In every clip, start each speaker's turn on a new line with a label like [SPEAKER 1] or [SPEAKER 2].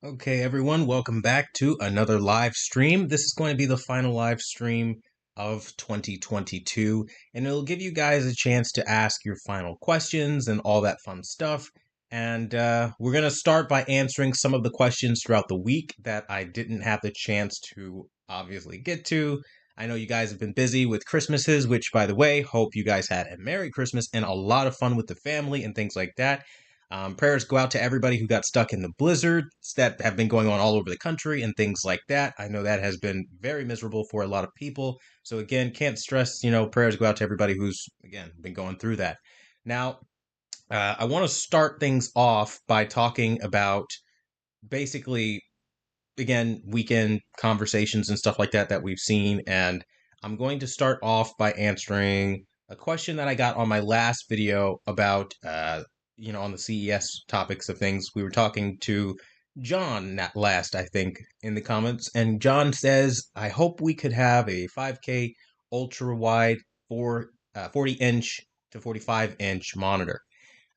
[SPEAKER 1] Okay, everyone, welcome back to another live stream. This is going to be the final live stream of 2022, and it'll give you guys a chance to ask your final questions and all that fun stuff. And we're going to start by answering some of the questions throughout the week that I didn't have the chance to obviously get to. I know you guys have been busy with Christmases, which, by the way, hope you guys had a Merry Christmas and a lot of fun with the family and things like that. Prayers go out to everybody who got stuck in the blizzards that have been going on all over the country and things like that. I know that has been very miserable for a lot of people. So again, can't stress, prayers go out to everybody who's again been going through that. Now, I want to start things off by talking about basically again weekend conversations and stuff like that we've seen, and I'm going to start off by answering a question that I got on my last video about on the CES topics of things. We were talking to John that last, I think, in the comments, and John says, I hope we could have a 5K ultra wide 40-inch to 45-inch monitor.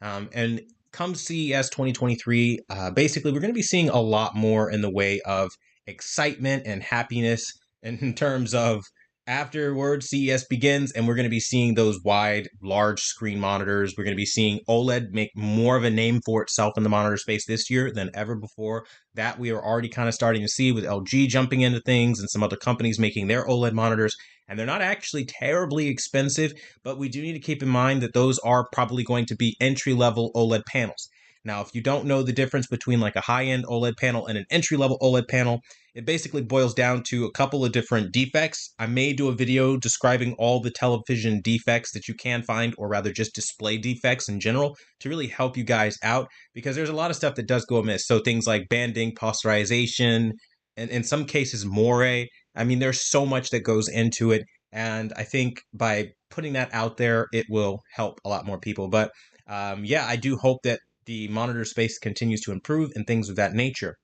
[SPEAKER 1] And come CES 2023, basically, we're going to be seeing a lot more in the way of excitement and happiness in terms of afterwards CES begins, and we're going to be seeing those wide, large screen monitors. We're going to be seeing OLED make more of a name for itself in the monitor space this year than ever before. That we are already kind of starting to see with LG jumping into things and some other companies making their OLED monitors. And they're not actually terribly expensive, but we do need to keep in mind that those are probably going to be entry-level OLED panels. Now, if you don't know the difference between like a high-end OLED panel and an entry-level OLED panel, it basically boils down to a couple of different defects. I may do a video describing all the television defects that you can find, or rather just display defects in general, to really help you guys out, because there's a lot of stuff that does go amiss. So things like banding, posterization, and in some cases moire. I mean, there's so much that goes into it, and I think by putting that out there, it will help a lot more people. But yeah, I do hope that the monitor space continues to improve and things of that nature.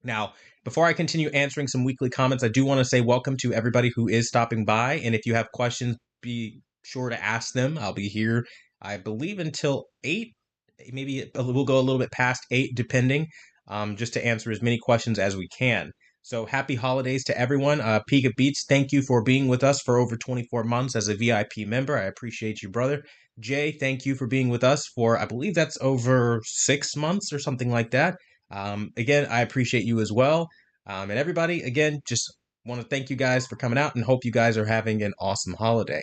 [SPEAKER 1] Now, before I continue answering some weekly comments, I do want to say welcome to everybody who is stopping by. And if you have questions, be sure to ask them. I'll be here, I believe, until 8. Maybe we'll go a little bit past 8, depending, just to answer as many questions as we can. So happy holidays to everyone. Pika Beats, thank you for being with us for over 24 months as a VIP member. I appreciate you, brother. Jay, thank you for being with us for, I believe that's over 6 months or something like that. Again, I appreciate you as well. And everybody, again, just want to thank you guys for coming out and hope you guys are having an awesome holiday.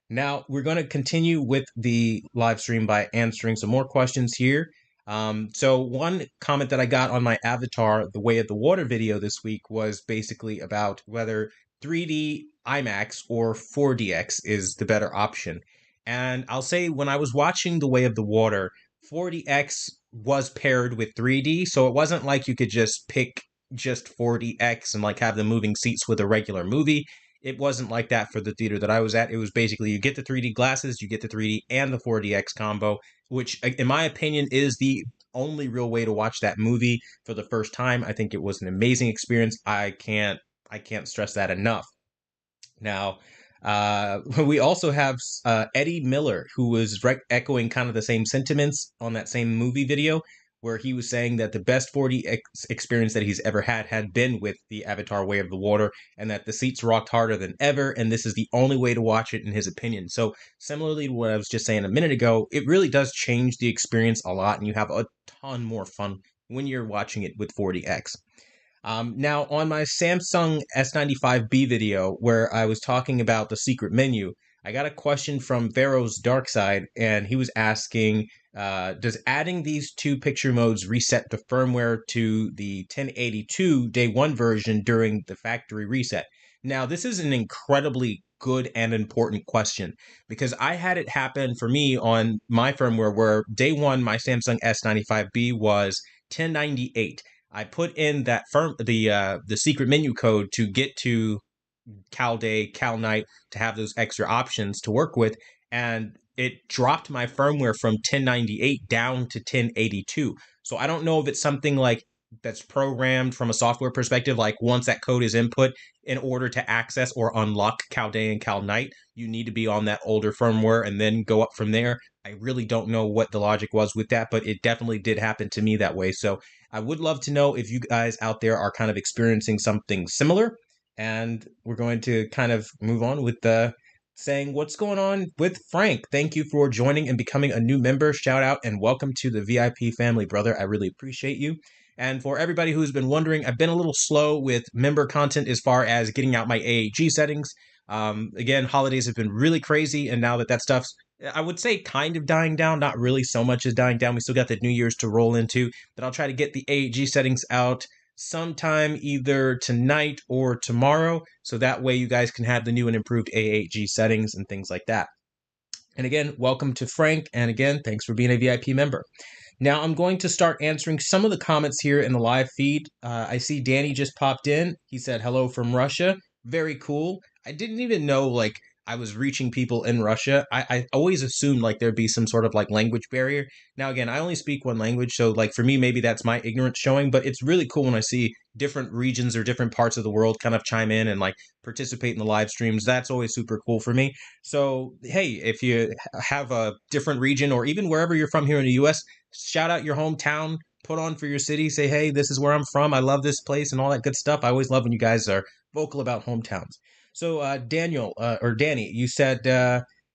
[SPEAKER 1] Now, we're going to continue with the live stream by answering some more questions here. So one comment that I got on my avatar, the Way of the Water video this week, was basically about whether 3D IMAX or 4DX is the better option. And I'll say when I was watching The Way of the Water, 4DX was paired with 3D, so it wasn't like you could just pick just 4DX and like have the moving seats with a regular movie. It wasn't like that for the theater that I was at. It was basically you get the 3D glasses, you get the 3D and the 4DX combo, which in my opinion is the only real way to watch that movie for the first time. I think it was an amazing experience. I can't stress that enough. Now, we also have Eddie Miller, who was echoing kind of the same sentiments on that same movie video, where he was saying that the best 4D experience that he's ever had been with the Avatar Way of the Water, and that the seats rocked harder than ever, and this is the only way to watch it in his opinion. So, similarly to what I was just saying a minute ago, it really does change the experience a lot, and you have a ton more fun when you're watching it with 4DX. Now, on my Samsung S95B video, where I was talking about the secret menu, I got a question from Pharaoh's Dark Side, and he was asking, does adding these two picture modes reset the firmware to the 1082 day one version during the factory reset? Now, this is an incredibly good and important question, because I had it happen for me on my firmware where day one, my Samsung S95B was 1098. I put in the secret menu code to get to Cal Day, Cal Night, to have those extra options to work with, and it dropped my firmware from 1098 down to 1082. So I don't know if it's something like that's programmed from a software perspective. Like once that code is input, in order to access or unlock Cal Day and Cal Night, you need to be on that older firmware and then go up from there. I really don't know what the logic was with that, but it definitely did happen to me that way. So I would love to know if you guys out there are kind of experiencing something similar. And we're going to kind of move on with the saying what's going on with Frank. Thank you for joining and becoming a new member. Shout out and welcome to the VIP family, brother. I really appreciate you. And for everybody who's been wondering, I've been a little slow with member content as far as getting out my AAG settings. Again, holidays have been really crazy, and now that stuff's, I would say, kind of dying down, not really so much as dying down. We still got the New Year's to roll into, but I'll try to get the AAG settings out sometime either tonight or tomorrow, so that way you guys can have the new and improved AAG settings and things like that. And again, welcome to Frank, and again, thanks for being a VIP member. Now I'm going to start answering some of the comments here in the live feed. I see Danny just popped in. He said hello from Russia. Very cool. I didn't even know like I was reaching people in Russia. I always assumed like there'd be some sort of like language barrier. Now again, I only speak one language, so like for me maybe that's my ignorance showing, but it's really cool when I see different regions or different parts of the world kind of chime in and like participate in the live streams. That's always super cool for me. So hey, if you have a different region or even wherever you're from here in the US, shout out your hometown, put on for your city, say, hey, this is where I'm from. I love this place and all that good stuff. I always love when you guys are vocal about hometowns. So, Daniel, or Danny, you said,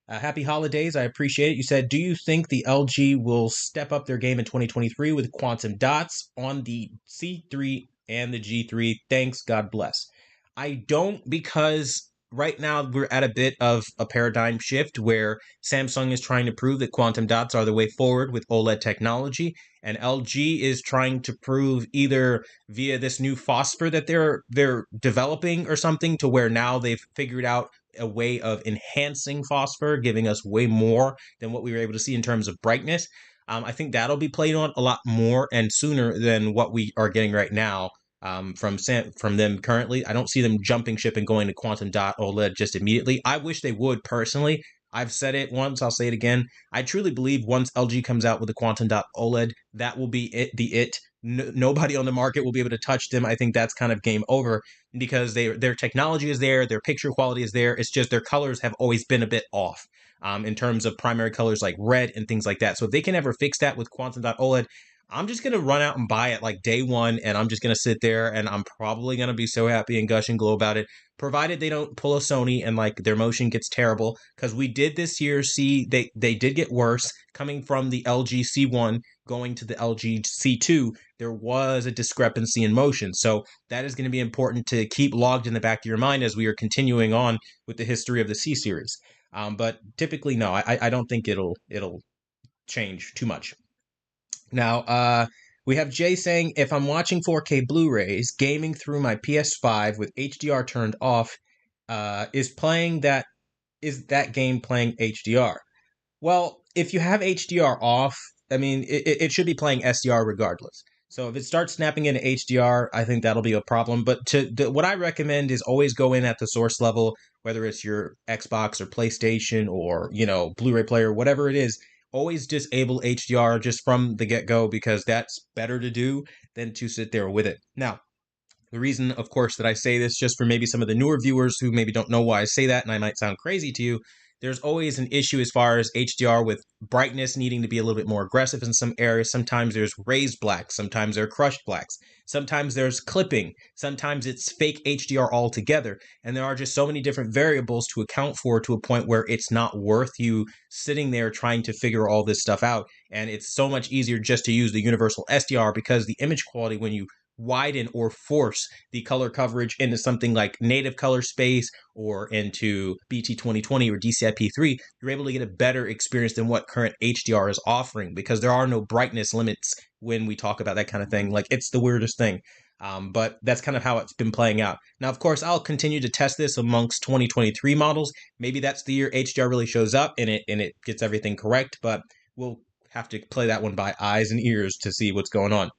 [SPEAKER 1] happy holidays. I appreciate it. You said, do you think the LG will step up their game in 2023 with quantum dots on the C3 and the G3? Thanks. God bless. I don't, because right now we're at a bit of a paradigm shift where Samsung is trying to prove that quantum dots are the way forward with OLED technology, and LG is trying to prove either via this new phosphor that they're developing or something, to where now they've figured out a way of enhancing phosphor, giving us way more than what we were able to see in terms of brightness. I think that'll be played on a lot more and sooner than what we are getting right now from them currently. I don't see them jumping ship and going to quantum dot OLED just immediately. I wish they would personally. I've said it once, I'll say it again. I truly believe once LG comes out with the quantum dot OLED, that will be it. Nobody on the market will be able to touch them. I think that's kind of game over, because their technology is there, their picture quality is there. It's just their colors have always been a bit off in terms of primary colors like red and things like that. So if they can ever fix that with quantum dot OLED, I'm just going to run out and buy it like day one, and I'm just going to sit there, and I'm probably going to be so happy and gush and glow about it, provided they don't pull a Sony and like their motion gets terrible, because we did this year see they did get worse coming from the LG C1 going to the LG C2. There was a discrepancy in motion, so that is going to be important to keep logged in the back of your mind as we are continuing on with the history of the C series. But typically, no, I don't think it'll change too much. Now, we have Jay saying, if I'm watching 4K Blu-rays, gaming through my PS5 with HDR turned off, is that game playing HDR? Well, if you have HDR off, I mean, it should be playing SDR regardless. So if it starts snapping into HDR, I think that'll be a problem. But what I recommend is always go in at the source level, whether it's your Xbox or PlayStation or, Blu-ray player, whatever it is. Always disable HDR just from the get-go, because that's better to do than to sit there with it. Now, the reason, of course, that I say this, just for maybe some of the newer viewers who maybe don't know why I say that, and I might sound crazy to you, there's always an issue as far as HDR with brightness needing to be a little bit more aggressive in some areas. Sometimes there's raised blacks, sometimes there are crushed blacks, sometimes there's clipping, sometimes it's fake HDR altogether, and there are just so many different variables to account for, to a point where it's not worth you sitting there trying to figure all this stuff out. And it's so much easier just to use the universal SDR, because the image quality, when you widen or force the color coverage into something like native color space or into BT 2020 or DCI-P3, you're able to get a better experience than what current HDR is offering, because there are no brightness limits when we talk about that kind of thing. Like, it's the weirdest thing. But that's kind of how it's been playing out. Now, of course, I'll continue to test this amongst 2023 models. Maybe that's the year HDR really shows up and it gets everything correct, but we'll have to play that one by eyes and ears to see what's going on.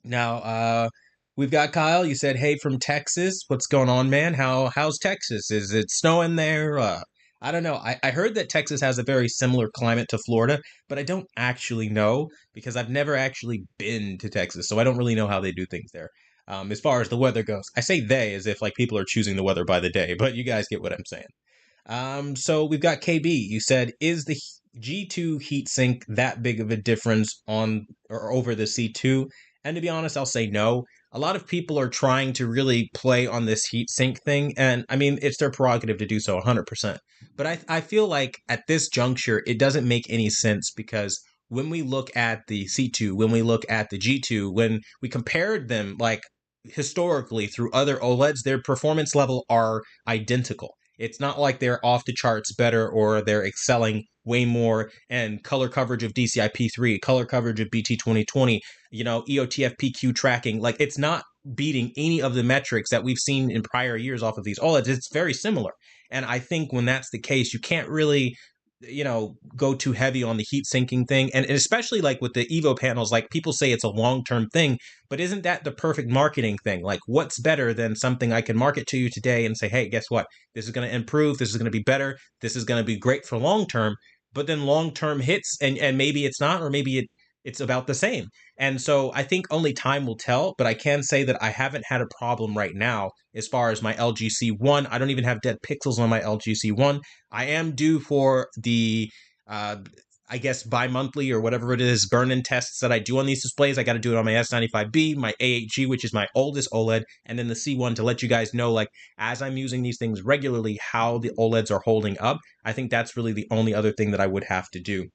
[SPEAKER 1] Now, we've got Kyle. You said, hey, from Texas. What's going on, man? How's Texas? Is it snowing there? I don't know. I heard that Texas has a very similar climate to Florida, but I don't actually know because I've never actually been to Texas, so I don't really know how they do things there. As far as the weather goes, I say they as if like people are choosing the weather by the day, but you guys get what I'm saying. So we've got KB. You said, is the G2 heatsink that big of a difference on or over the C2? And to be honest, I'll say no. A lot of people are trying to really play on this heatsink thing, and I mean, it's their prerogative to do so 100%. But I feel like at this juncture, it doesn't make any sense because when we look at the C2, when we look at the G2, when we compared them like historically through other OLEDs, their performance level are identical. It's not like they're off the charts better or they're excelling way more and color coverage of DCI-P3, color coverage of BT2020, EOTF PQ tracking. Like it's not beating any of the metrics that we've seen in prior years off of these OLEDs. It's very similar. And I think when that's the case, you can't really go too heavy on the heat sinking thing. And especially like with the Evo panels, like people say it's a long-term thing, but isn't that the perfect marketing thing? Like what's better than something I can market to you today and say, hey, guess what? This is going to improve. This is going to be better. This is going to be great for long-term, but then long-term hits and maybe it's not, or maybe it's about the same. And so I think only time will tell, but I can say that I haven't had a problem right now as far as my LG C1. I don't even have dead pixels on my LG C1. I am due for the, I guess, bi-monthly or whatever it is, burn-in tests that I do on these displays. I got to do it on my S95B, my A8G, which is my oldest OLED, and then the C1 to let you guys know, like, as I'm using these things regularly, how the OLEDs are holding up. I think that's really the only other thing that I would have to do.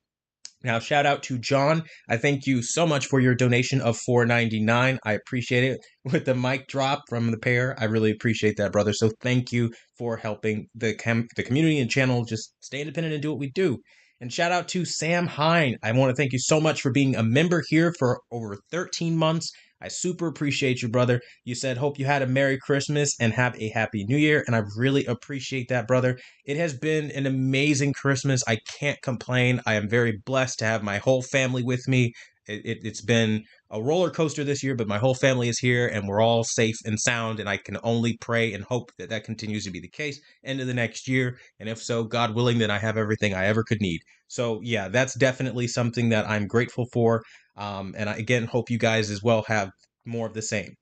[SPEAKER 1] Now, shout out to John. I thank you so much for your donation of $4.99. I appreciate it. With the mic drop from the pair, I really appreciate that, brother. So thank you for helping the community and channel just stay independent and do what we do. And shout out to Sam Hine. I want to thank you so much for being a member here for over 13 months. I super appreciate you, brother. You said, hope you had a Merry Christmas and have a Happy New Year. And I really appreciate that, brother. It has been an amazing Christmas. I can't complain. I am very blessed to have my whole family with me. It's been a roller coaster this year, but my whole family is here and we're all safe and sound. And I can only pray and hope that that continues to be the case into the next year. And if so, God willing, then I have everything I ever could need. So yeah, that's definitely something that I'm grateful for. And I, again, hope you guys as well have more of the same.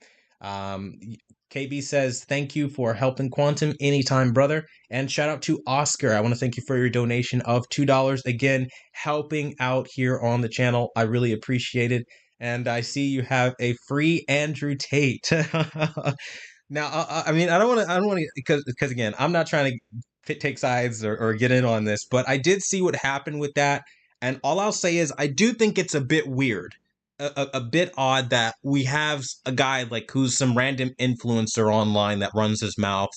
[SPEAKER 1] KB says, thank you for helping Quantum anytime, brother. And shout out to Oscar. I want to thank you for your donation of $2. Again, helping out here on the channel. I really appreciate it. And I see you have a free Andrew Tate. Now, I mean, I don't want to, because again, I'm not trying to take sides or get in on this, but I did see what happened with that. And all I'll say is I do think it's a bit weird, a bit odd that we have a guy like who's some random influencer online that runs his mouth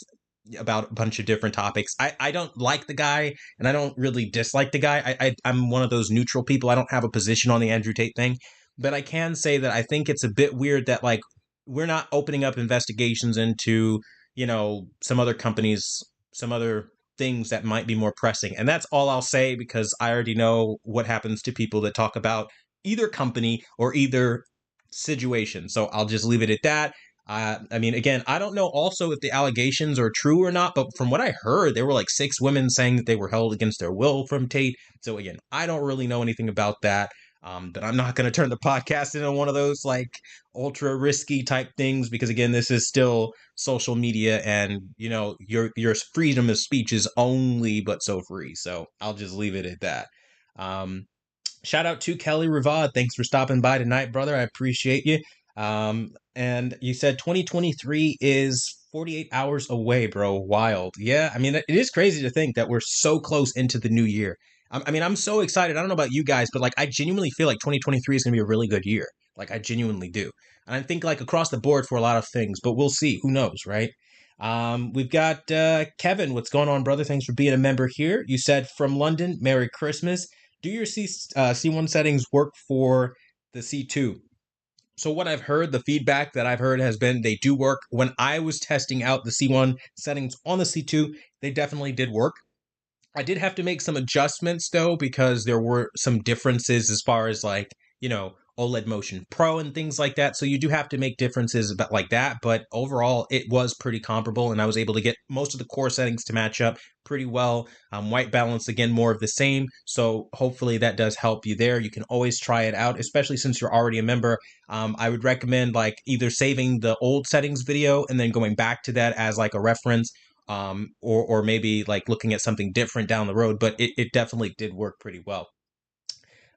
[SPEAKER 1] about a bunch of different topics. I don't like the guy and I don't really dislike the guy. I'm one of those neutral people. I don't have a position on the Andrew Tate thing, but I can say that I think it's a bit weird that like we're not opening up investigations into, some other companies, some other things that might be more pressing. And that's all I'll say because I already know what happens to people that talk about either company or either situation. So I'll just leave it at that. I mean, again, I don't know also if the allegations are true or not, but from what I heard, there were like 6 women saying that they were held against their will from Tate. So again, I don't really know anything about that. But I'm not going to turn the podcast into one of those like ultra risky type things because again, this is still social media and your freedom of speech is only but so free. So I'll just leave it at that. Shout out to Kelly Ravad. Thanks for stopping by tonight, brother. I appreciate you. And you said 2023 is 48 hours away, bro. Wild. Yeah, I mean, it is crazy to think that we're so close into the new year. I mean, I'm so excited. I don't know about you guys, but like, I genuinely feel like 2023 is going to be a really good year. Like, I genuinely do. And I think like across the board for a lot of things, but we'll see. Who knows, right? We've got Kevin. What's going on, brother? Thanks for being a member here. You said from London, Merry Christmas. Do your C1 settings work for the C2? So what I've heard, the feedback that I've heard has been they do work. When I was testing out the C1 settings on the C2, they definitely did work. I did have to make some adjustments though, because there were some differences as far as like, OLED Motion Pro and things like that. So you do have to make differences about like that, but overall it was pretty comparable, and I was able to get most of the core settings to match up pretty well. White balance, again, more of the same. So hopefully that does help you there. You can always try it out, especially since you're already a member. I would recommend like either saving the old settings video and then going back to that as like a reference, or maybe like looking at something different down the road, but it definitely did work pretty well.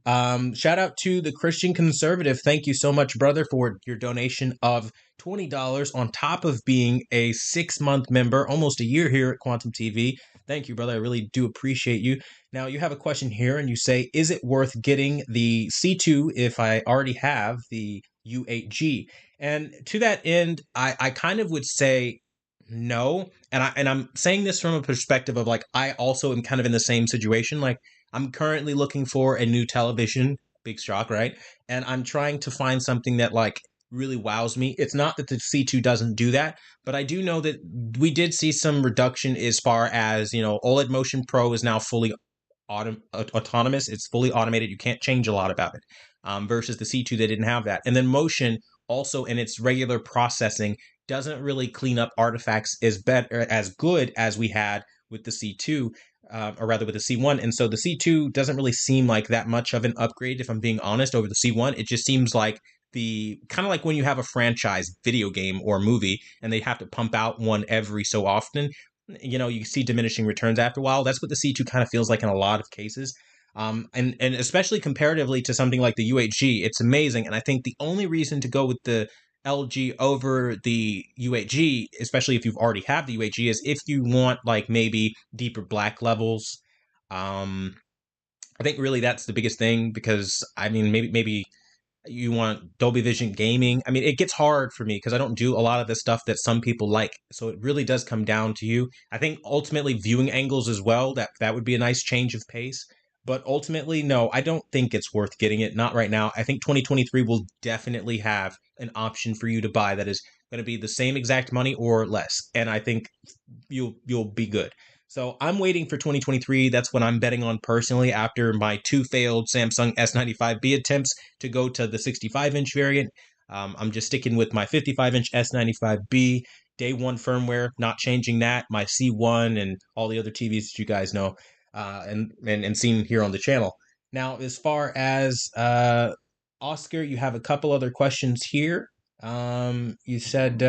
[SPEAKER 1] Shout out to the Christian Conservative. Thank you so much, brother, for your donation of $20 on top of being a 6-month member, almost a year here at Quantum TV. Thank you, brother. I really do appreciate you. Now, you have a question here, and you say, is it worth getting the C2 if I already have the U8G? And to that end, I kind of would say no. And I'm saying this from a perspective of like, I also am kind of in the same situation. Like, I'm currently looking for a new television, big shock, right? And I'm trying to find something that like really wows me. It's not that the C2 doesn't do that, but I do know that we did see some reduction as far as, OLED Motion Pro is now fully autonomous. It's fully automated. You can't change a lot about it, versus the C2 that didn't have that. And then Motion also in its regular processing doesn't really clean up artifacts as good as we had with the C2. Or rather with the C1. And so the C2 doesn't really seem like that much of an upgrade, if I'm being honest, over the C1. It just seems like the kind of like when you have a franchise video game or movie and they have to pump out one every so often, you see diminishing returns after a while. That's what the C2 kind of feels like in a lot of cases. And especially comparatively to something like the U8G, it's amazing. And I think the only reason to go with the LG over the U8G, especially if you've already have the U8G, is if you want like maybe deeper black levels. I think really that's the biggest thing, because I mean maybe you want Dolby Vision gaming. I mean, it gets hard for me because I don't do a lot of the stuff that some people like. So it really does come down to you. I think ultimately viewing angles as well, that would be a nice change of pace. But ultimately, no, I don't think it's worth getting it. Not right now. I think 2023 will definitely have an option for you to buy that is going to be the same exact money or less. And I think you'll be good. So I'm waiting for 2023. That's what I'm betting on personally, after my 2 failed Samsung S95B attempts to go to the 65-inch variant. I'm just sticking with my 55-inch S95B. Day 1 firmware, not changing that. My C1 and all the other TVs that you guys know and seen here on the channel. Now, as far as Oscar, you have a couple other questions here. You said,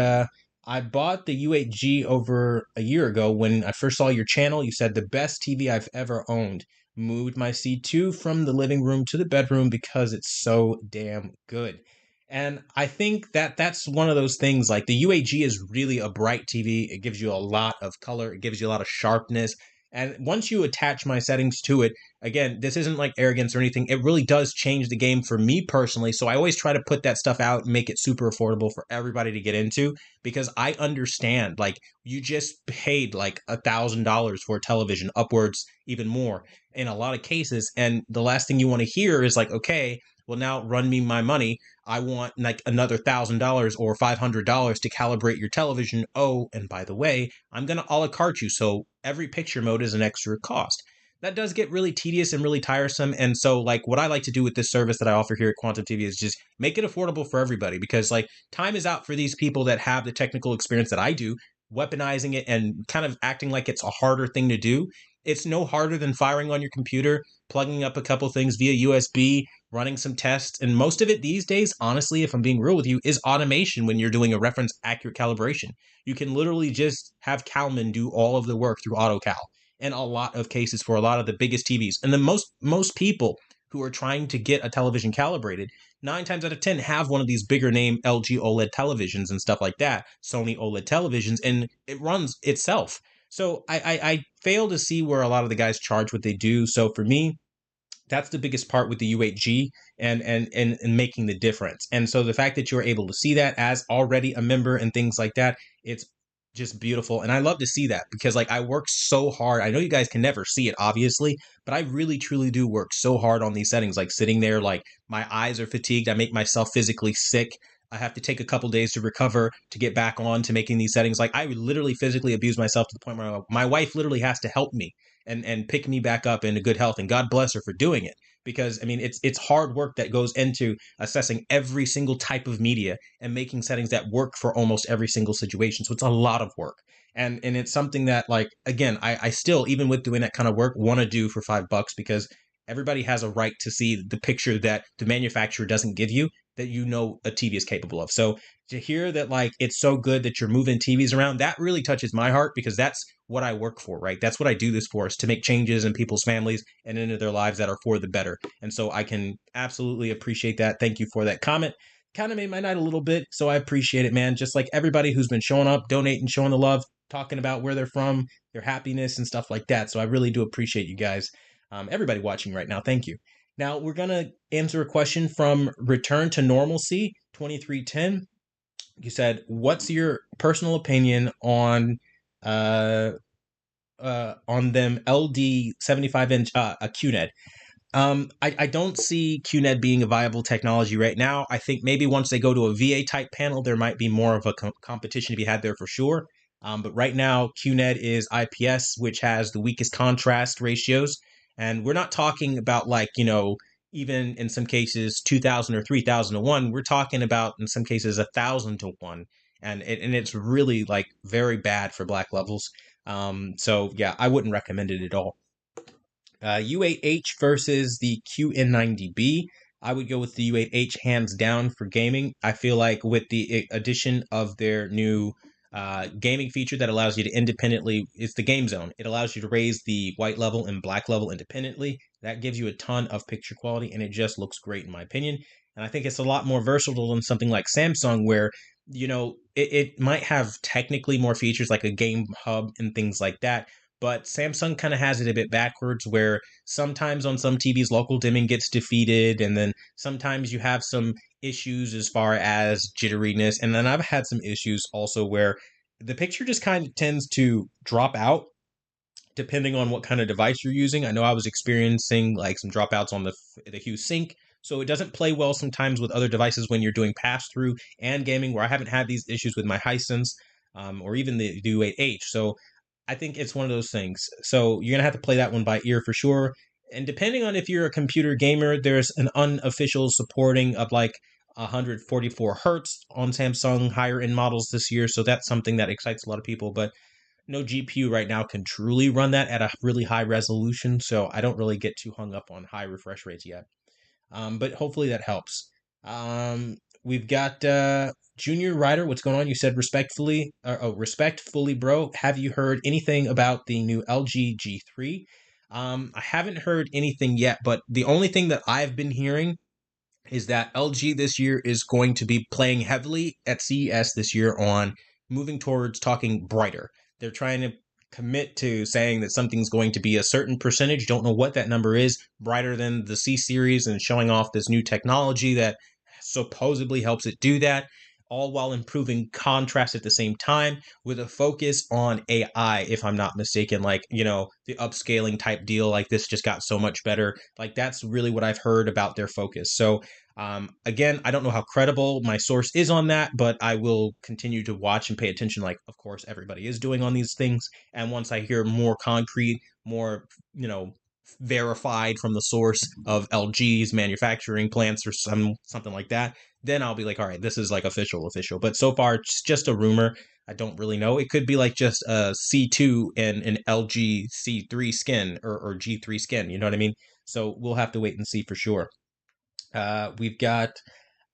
[SPEAKER 1] I bought the U8G over a year ago when I first saw your channel. You said the best TV I've ever owned. Moved my C2 from the living room to the bedroom because it's so damn good. And I think that's one of those things, like the U8G is really a bright TV. It gives you a lot of color. It gives you a lot of sharpness. And once you attach my settings to it, again, this isn't like arrogance or anything. It really does change the game for me personally. So I always try to put that stuff out and make it super affordable for everybody to get into, because I understand, like, you just paid like $1,000 for a television, upwards even more in a lot of cases. And the last thing you want to hear is like, okay, well, now run me my money. I want like another $1,000 or $500 to calibrate your television. Oh, and by the way, I'm going to a la carte you. So every picture mode is an extra cost. That does get really tedious and really tiresome. And so like what I like to do with this service that I offer here at Quantum TV is just make it affordable for everybody, because like time is out for these people that have the technical experience that I do, weaponizing it and kind of acting like it's a harder thing to do. It's no harder than firing on your computer, plugging up a couple things via USB, running some tests. And most of it these days, honestly, if I'm being real with you, is automation when you're doing a reference accurate calibration. You can literally just have Calman do all of the work through AutoCal in a lot of cases for a lot of the biggest TVs. And the most people who are trying to get a television calibrated, 9 times out of 10 have one of these bigger name LG OLED televisions and stuff like that, Sony OLED televisions, and it runs itself. So I fail to see where a lot of the guys charge what they do. So for me, that's the biggest part with the U8G and making the difference. And so the fact that you're able to see that as already a member and things like that, it's just beautiful. And I love to see that, because like I work so hard. I know you guys can never see it, obviously, but I really truly do work so hard on these settings, like sitting there, like my eyes are fatigued. I make myself physically sick. I have to take a couple days to recover to get back on to making these settings. Like I would literally physically abuse myself to the point where my wife literally has to help me and pick me back up into good health. And God bless her for doing it. because I mean it's hard work that goes into assessing every single type of media and making settings that work for almost every single situation. So it's a lot of work. And it's something that, like, again, I still, even with doing that kind of work, want to do for $5 because everybody has a right to see the picture that the manufacturer doesn't give you, that you know a TV is capable of. So to hear that, like, it's so good that you're moving TVs around, that really touches my heart, because that's what I work for, right? That's what I do this for, is to make changes in people's families and into their lives that are for the better. And so I can absolutely appreciate that. Thank you for that comment. Kind of made my night a little bit, so I appreciate it, man. Just like everybody who's been showing up, donating, showing the love, talking about where they're from, their happiness, and stuff like that. So I really do appreciate you guys, everybody watching right now. Thank you. Now we're gonna answer a question from Return to Normalcy 2310. You said, "What's your personal opinion on them LD 75-inch a QNED?" I don't see QNED being a viable technology right now. I think maybe once they go to a VA type panel, there might be more of a competition to be had there for sure. But right now, QNED is IPS, which has the weakest contrast ratios. And we're not talking about, like, even in some cases 2,000 or 3,000 to 1. We're talking about, in some cases, 1,000 to 1. And it's really, like, very bad for black levels. So yeah, I wouldn't recommend it at all. U8H versus the QN90B. I would go with the U8H hands down for gaming. I feel like with the addition of their new gaming feature that allows you to independently, it's the game zone. It allows you to raise the white level and black level independently. That gives you a ton of picture quality, and it just looks great in my opinion. And I think it's a lot more versatile than something like Samsung, where it might have technically more features like a game hub and things like that, but Samsung kind of has it a bit backwards, where sometimes on some TVs local dimming gets defeated, and then sometimes you have some issues as far as jitteriness, and then I've had some issues also where the picture just kind of tends to drop out depending on what kind of device you're using. I know I was experiencing like some dropouts on the Hue Sync, so it doesn't play well sometimes with other devices when you're doing pass through and gaming, where I haven't had these issues with my Hisense, or even the U8H. So I think it's one of those things. So you're gonna have to play that one by ear for sure. And depending on if you're a computer gamer, there's an unofficial supporting of like 144 hertz on Samsung higher end models this year. So that's something that excites a lot of people. But no GPU right now can truly run that at a really high resolution. So I don't really get too hung up on high refresh rates yet. But hopefully that helps. We've got Junior Rider. What's going on? You said respectfully, respectfully, bro. Have you heard anything about the new LG G3? I haven't heard anything yet, but the only thing that I've been hearing is that LG this year is going to be playing heavily at CES this year on moving towards talking brighter. They're trying to commit to saying that something's going to be a certain percentage, don't know what that number is, brighter than the C series, and showing off this new technology that supposedly helps it do that, all while improving contrast at the same time, with a focus on AI, if I'm not mistaken. Like, the upscaling type deal, like this just got so much better. Like, that's really what I've heard about their focus. So again, I don't know how credible my source is on that, but I will continue to watch and pay attention, like, of course, everybody is doing on these things. And once I hear more concrete, more, verified from the source of LG's manufacturing plants or something like that, then I'll be like, all right, this is like official. But so far, it's just a rumor. I don't really know. It could be like just a C2 and an LG C3 skin, or G3 skin. You know what I mean? So we'll have to wait and see for sure. We've got,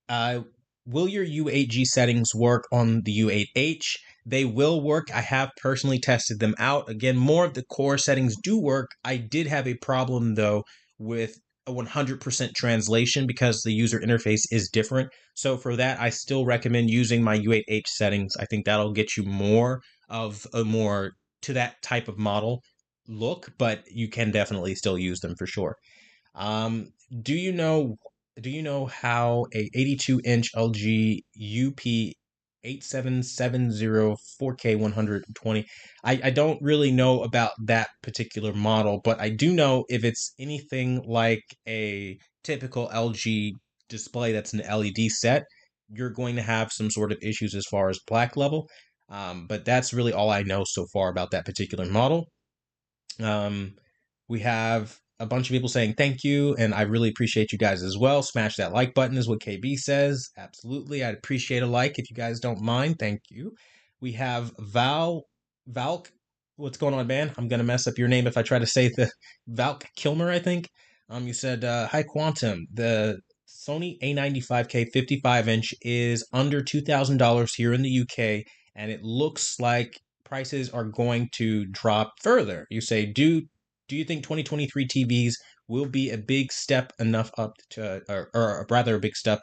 [SPEAKER 1] uh, will your U8G settings work on the U8H? They will work. I have personally tested them out. Again, more of the core settings do work. I did have a problem, though, with a 100% translation because the user interface is different. So for that, I still recommend using my U8H settings. I think that'll get you more of a more to that type of model look, but you can definitely still use them for sure. Um, do you know how a 82-inch LG UP 8770 4K 120? I don't really know about that particular model, but I do know if it's anything like a typical LG display that's an LED set, you're going to have some sort of issues as far as black level. But that's really all I know so far about that particular model. Um, we have a bunch of people saying thank you, and I really appreciate you guys as well. Smash that like button is what KB says. Absolutely, I'd appreciate a like if you guys don't mind. Thank you. We have Valk. What's going on, man? I'm gonna mess up your name if I try to say the Valk Kilmer, I think. You said hi Quantum. The Sony A95K 55-inch is under $2,000 here in the UK, and it looks like prices are going to drop further. You say, do you think 2023 TVs will be a big step enough up to, or rather a big step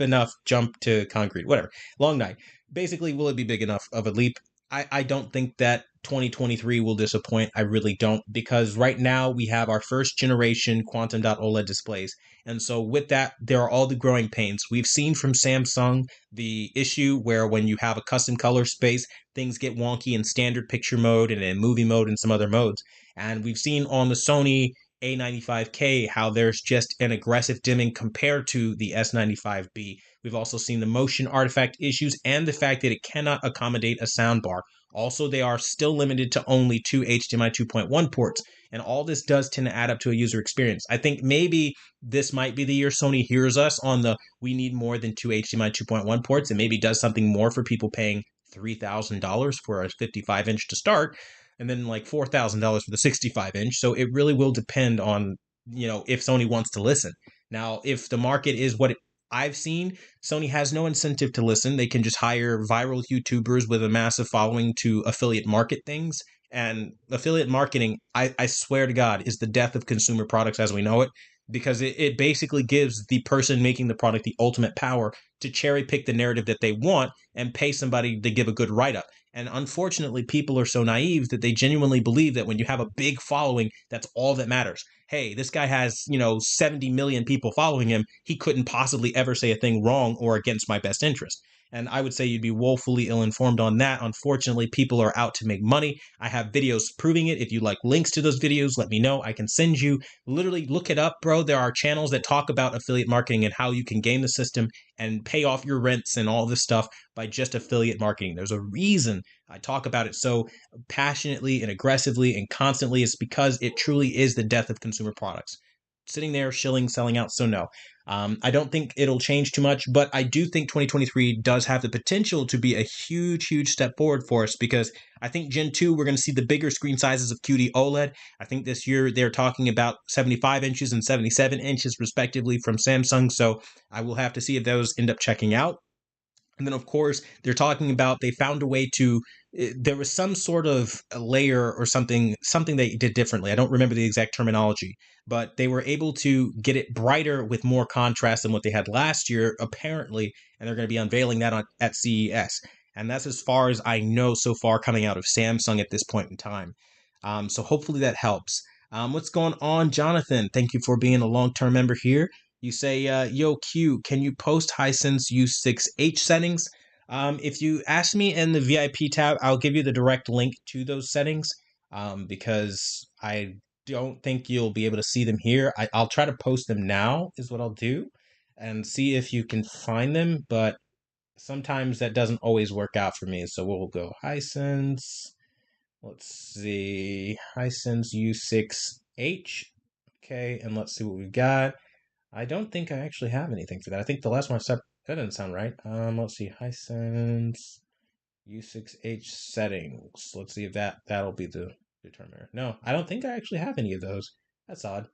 [SPEAKER 1] enough jump to concrete, whatever. Long night. Basically, will it be big enough of a leap? I don't think that 2023 will disappoint. I really don't, because right now we have our first generation quantum dot OLED displays. And so with that, there are all the growing pains. We've seen from Samsung the issue where when you have a custom color space, things get wonky in standard picture mode and in movie mode and some other modes. And we've seen on the Sony A95K how there's just an aggressive dimming compared to the S95B. We've also seen the motion artifact issues and the fact that it cannot accommodate a soundbar. Also, they are still limited to only two HDMI 2.1 ports, and all this does tend to add up to a user experience. I think maybe this might be the year Sony hears us on the we need more than two HDMI 2.1 ports and maybe does something more for people paying $3,000 for a 55-inch to start, and then like $4,000 for the 65-inch. So it really will depend on, if Sony wants to listen. Now, if the market is what I've seen, Sony has no incentive to listen. They can just hire viral YouTubers with a massive following to affiliate market things. And affiliate marketing, I swear to God, is the death of consumer products as we know it, because it basically gives the person making the product the ultimate power to cherry pick the narrative that they want and pay somebody to give a good write up. And unfortunately, people are so naive that they genuinely believe that when you have a big following, that's all that matters. Hey, this guy has, 70 million people following him. He couldn't possibly ever say a thing wrong or against my best interest. And I would say you'd be woefully ill-informed on that. Unfortunately, people are out to make money. I have videos proving it. If you'd like links to those videos, let me know. I can send you. Literally, look it up, bro. There are channels that talk about affiliate marketing and how you can game the system and pay off your rents and all this stuff by just affiliate marketing. There's a reason I talk about it so passionately and aggressively and constantly. It's because it truly is the death of consumer products. Sitting there, shilling, selling out. So no, I don't think it'll change too much, but I do think 2023 does have the potential to be a huge, huge step forward for us, because I think Gen 2, we're going to see the bigger screen sizes of QD OLED. I think this year they're talking about 75 inches and 77 inches respectively from Samsung. So I will have to see if those end up checking out. And then, of course, they're talking about they found a way to, there was some sort of a layer or something they did differently. I don't remember the exact terminology, but they were able to get it brighter with more contrast than what they had last year, apparently. And they're going to be unveiling that at CES. And that's as far as I know so far coming out of Samsung at this point in time. So hopefully that helps. What's going on, Jonathan? Thank you for being a long-term member here. You say, yo, Q, can you post Hisense U6H settings? If you ask me in the VIP tab, I'll give you the direct link to those settings, because I don't think you'll be able to see them here. I'll try to post them now is what I'll do and see if you can find them, but sometimes that doesn't always work out for me. So we'll go Hisense. Let's see, Hisense U6H. Okay, and let's see what we've got. I don't think I actually have anything for that. I think the last one I said, that doesn't sound right. Let's see, Hisense U6H settings. Let's see if that'll be the determiner. No, I don't think I actually have any of those. That's odd.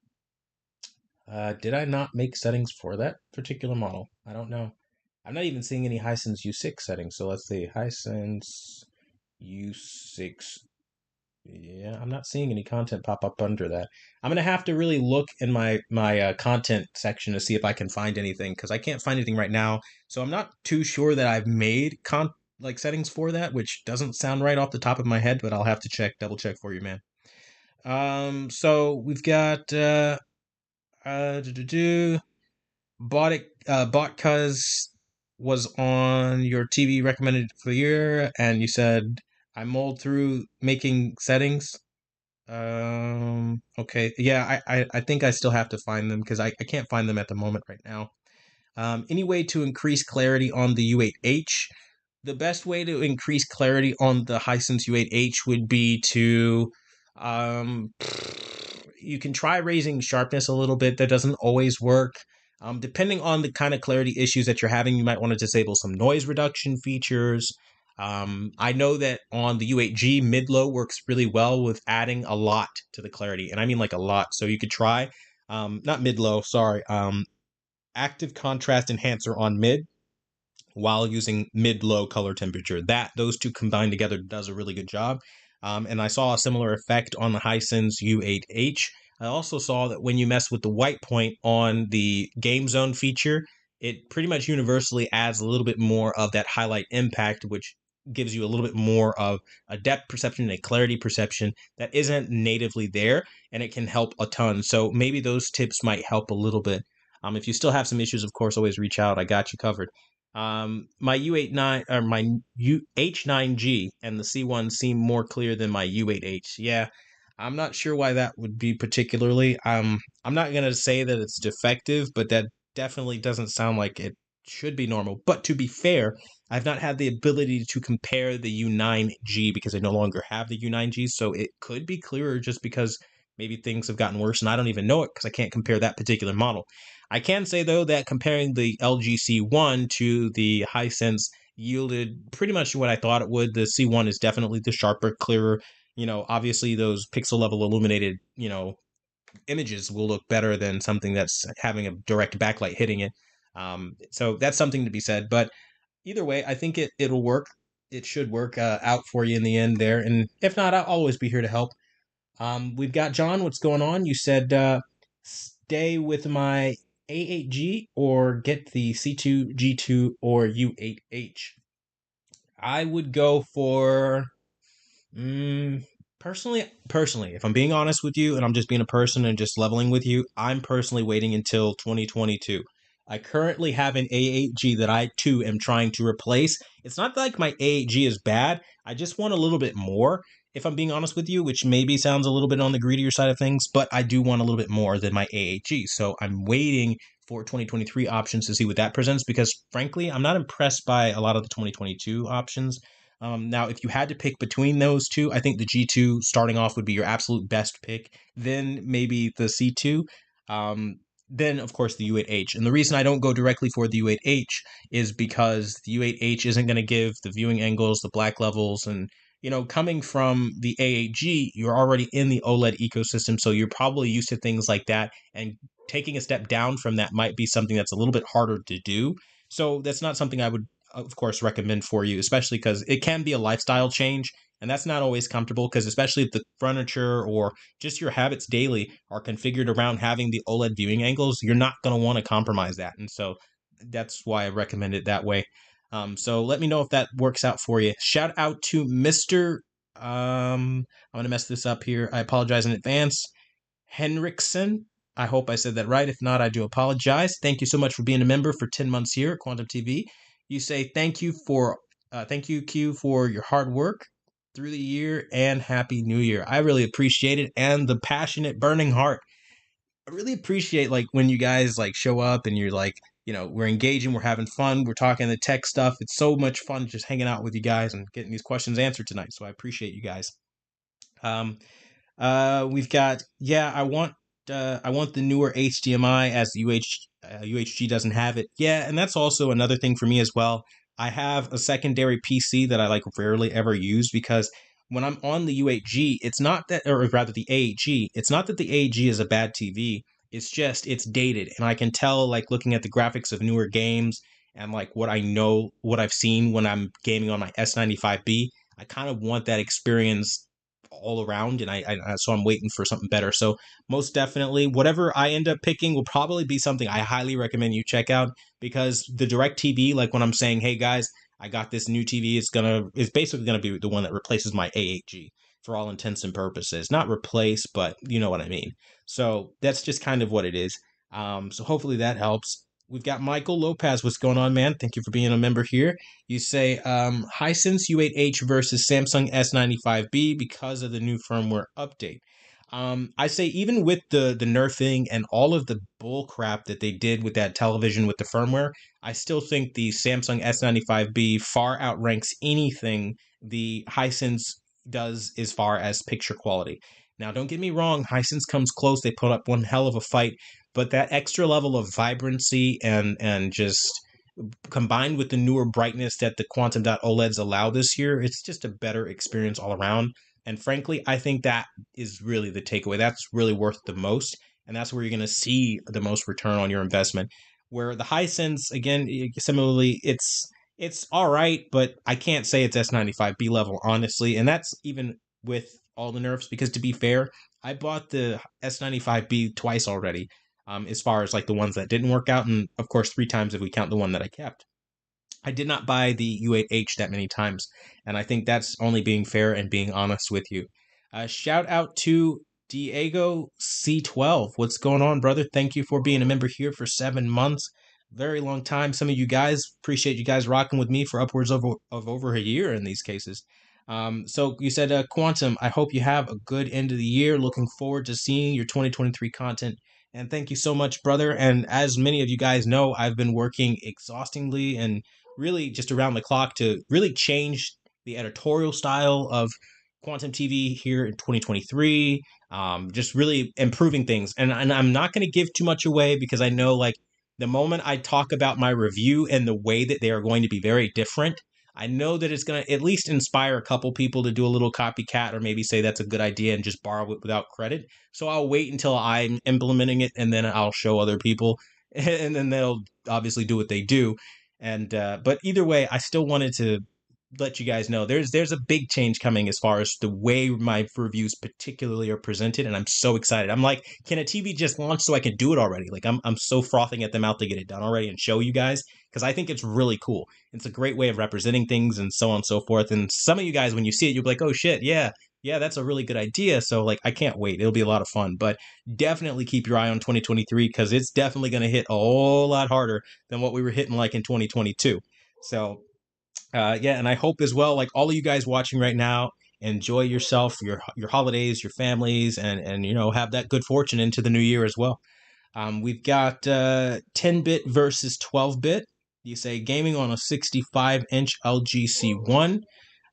[SPEAKER 1] Did I not make settings for that particular model? I don't know. I'm not even seeing any Hisense U6 settings. So let's see, Hisense U6. Yeah, I'm not seeing any content pop up under that. I'm gonna have to really look in my content section to see if I can find anything, because I can't find anything right now. So I'm not too sure that I've made settings for that, which doesn't sound right off the top of my head, but I'll have to double check for you, man. So we've got bought cuz was on your TV recommended for the year, and you said I mulled through making settings. Okay. Yeah, I think I still have to find them because I can't find them at the moment right now. Any way to increase clarity on the U8H? The best way to increase clarity on the Hisense U8H would be to, you can try raising sharpness a little bit. That doesn't always work. Depending on the kind of clarity issues that you're having, you might want to disable some noise reduction features. I know that on the U8G, mid-low works really well with adding a lot to the clarity, and I mean like a lot. So you could try, not mid-low, sorry, active contrast enhancer on mid while using mid-low color temperature. Those two combined together does a really good job. And I saw a similar effect on the Hisense U8H. I also saw that when you mess with the white point on the game zone feature, it pretty much universally adds a little bit more of that highlight impact, which gives you a little bit more of a depth perception and a clarity perception that isn't natively there, and it can help a ton. So maybe those tips might help a little bit. If you still have some issues, of course, always reach out. I got you covered. My U89 or my H9G and the C1 seem more clear than my U8H. Yeah, I'm not sure why that would be particularly. I'm not gonna say that it's defective, but that definitely doesn't sound like it should be normal. But to be fair, I've not had the ability to compare the U9G because I no longer have the U9G, so it could be clearer just because maybe things have gotten worse and I don't even know it because I can't compare that particular model. I can say though that comparing the LG C1 to the Hisense yielded pretty much what I thought it would. The C1 is definitely the sharper, clearer. Obviously those pixel level illuminated, images will look better than something that's having a direct backlight hitting it. So that's something to be said. But either way, I think it'll work. It should work out for you in the end there. And if not, I'll always be here to help. We've got John. What's going on? You said stay with my A8G or get the C2, G2, or U8H. I would go for personally, if I'm being honest with you and I'm just being a person and just leveling with you, I'm personally waiting until 2022. I currently have an A8G that I too am trying to replace. It's not like my A8G is bad. I just want a little bit more, if I'm being honest with you, which maybe sounds a little bit on the greedier side of things, but I do want a little bit more than my A8G. So I'm waiting for 2023 options to see what that presents because frankly, I'm not impressed by a lot of the 2022 options. Now, if you had to pick between those two, I think the G2 starting off would be your absolute best pick. Then maybe the C2. Then, of course, the U8H. And the reason I don't go directly for the U8H is because the U8H isn't going to give the viewing angles, the black levels, and coming from the A8G, you're already in the OLED ecosystem, so you're probably used to things like that. And taking a step down from that might be something that's a little bit harder to do. So that's not something I would of course recommend for you, especially because it can be a lifestyle change and that's not always comfortable because especially if the furniture or just your habits daily are configured around having the OLED viewing angles, you're not going to want to compromise that. And so that's why I recommend it that way. So let me know if that works out for you. Shout out to Mr. I'm going to mess this up here. I apologize in advance. Henriksen. I hope I said that right. If not, I do apologize. Thank you so much for being a member for 10 months here at Quantum TV. You say thank you Q, for your hard work through the year and Happy New Year. I really appreciate it and the passionate, burning heart. I really appreciate like when you guys like show up and you're like, we're engaging, we're having fun, we're talking the tech stuff. It's so much fun just hanging out with you guys and getting these questions answered tonight. So I appreciate you guys. We've got I want the newer HDMI as UHG doesn't have it. Yeah, and that's also another thing for me as well. I have a secondary PC that I like rarely ever use because when I'm on the U8G, it's not that, or rather the A8G, it's not that the A8G is a bad TV. It's just it's dated, and I can tell like looking at the graphics of newer games and like what I've seen when I'm gaming on my S95B. I kind of want that experience all around, and so I'm waiting for something better. So most definitely, whatever I end up picking will probably be something I highly recommend you check out because the Direct TV, like when I'm saying, hey guys, I got this new TV, it's basically gonna be the one that replaces my A8G for all intents and purposes. Not replace, but you know what I mean. So that's just kind of what it is. So hopefully that helps. We've got Michael Lopez. What's going on, man? Thank you for being a member here. You say Hisense U8H versus Samsung S95B because of the new firmware update. I say even with the nerfing and all of the bull crap that they did with that television with the firmware, I still think the Samsung S95B far outranks anything the Hisense does as far as picture quality. Now, don't get me wrong, Hisense comes close. They put up one hell of a fight, but that extra level of vibrancy and just combined with the newer brightness that the quantum dot OLEDs allow this year, it's just a better experience all around. And frankly, I think that is really the takeaway. That's really worth the most. And that's where you're going to see the most return on your investment. Where the Hisense, again, similarly, it's all right, but I can't say it's S95B level, honestly. And that's even with all the nerfs, because to be fair, I bought the S95B twice already, as far as like the ones that didn't work out, and of course 3 times if we count the one that I kept. I did not buy the U8H that many times, and I think that's only being fair and being honest with you. Shout out to Diego C12. What's going on, brother? Thank you for being a member here for 7 months. Very long time. Some of you guys, appreciate you guys rocking with me for upwards of over a year in these cases. So you said, Quantum, I hope you have a good end of the year. Looking forward to seeing your 2023 content. And thank you so much, brother. And as many of you guys know, I've been working exhaustingly and really just around the clock to really change the editorial style of Quantum TV here in 2023. Just really improving things. And I'm not going to give too much away, because I know like the moment I talk about my review and the way that they are going to be very different, I know that it's going to at least inspire a couple people to do a little copycat, or maybe say that's a good idea and just borrow it without credit. So I'll wait until I'm implementing it, and then I'll show other people, and then they'll obviously do what they do. And but either way, I still wanted to let you guys know there's a big change coming as far as the way my reviews particularly are presented, and I'm so excited. I'm like, can a TV just launch so I can do it already? Like I'm so frothing at the mouth to get it done already and show you guys, because I think it's really cool. It's a great way of representing things and so on and so forth. And some of you guys, when you see it, you'll be like, oh shit, yeah, that's a really good idea. So like, I can't wait. It'll be a lot of fun. But definitely keep your eye on 2023, because it's definitely going to hit a whole lot harder than what we were hitting like in 2022. So yeah, and I hope as well, like all of you guys watching right now, enjoy yourself, your holidays, your families, and have that good fortune into the new year as well. We've got 10-bit versus 12-bit. You say gaming on a 65-inch LG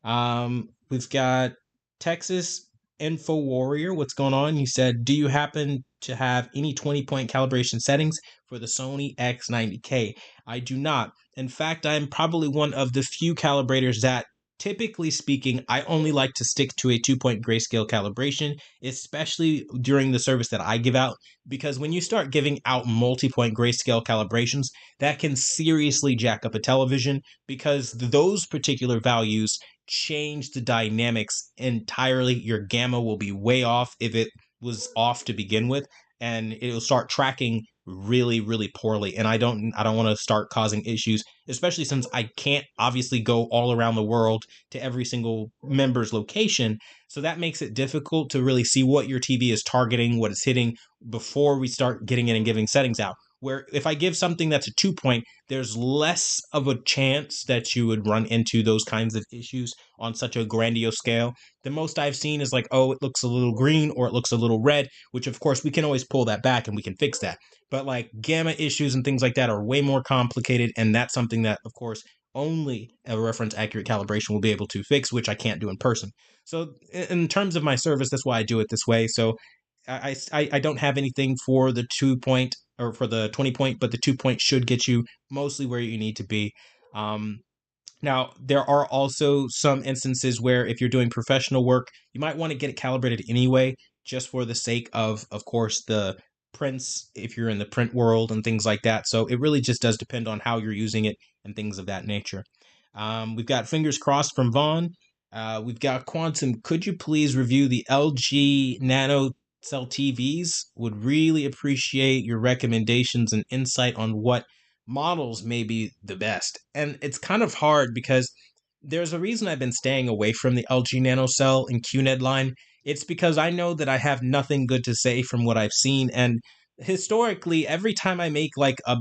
[SPEAKER 1] C1. We've got Texas Info Warrior. What's going on? He said, do you happen to have any 20-point calibration settings for the Sony A95K? I do not. In fact, I'm probably one of the few calibrators that, typically speaking, I only like to stick to a 2-point grayscale calibration, especially during the service that I give out, because when you start giving out multi-point grayscale calibrations, that can seriously jack up a television, because those particular values change the dynamics entirely. Your gamma will be way off if it was off to begin with, and it'll start tracking really, really poorly. And I don't want to start causing issues, especially since I can't obviously go all around the world to every single member's location. So that makes it difficult to really see what your TV is targeting, what it's hitting, before we start getting in and giving settings out. Where if I give something that's a 2-point, there's less of a chance that you would run into those kinds of issues on such a grandiose scale. The most I've seen is like, oh, it looks a little green or it looks a little red, which of course we can always pull that back and we can fix that. But like gamma issues and things like that are way more complicated, and that's something that, of course, only a reference accurate calibration will be able to fix, which I can't do in person. So in terms of my service, that's why I do it this way. So I don't have anything for the 2-point or for the 20-point, but the 2-point should get you mostly where you need to be. Now, there are also some instances where if you're doing professional work, you might want to get it calibrated anyway, just for the sake of course, the prints, if you're in the print world and things like that. So it really just does depend on how you're using it and things of that nature. We've got Fingers Crossed from Vaughn. We've got Quantum. Could you please review the LG Nanocell TVs? Would really appreciate your recommendations and insight on what models may be the best. And it's kind of hard, because there's a reason I've been staying away from the LG Nanocell and QNED line. It's because I know that I have nothing good to say from what I've seen. And historically, every time I make like a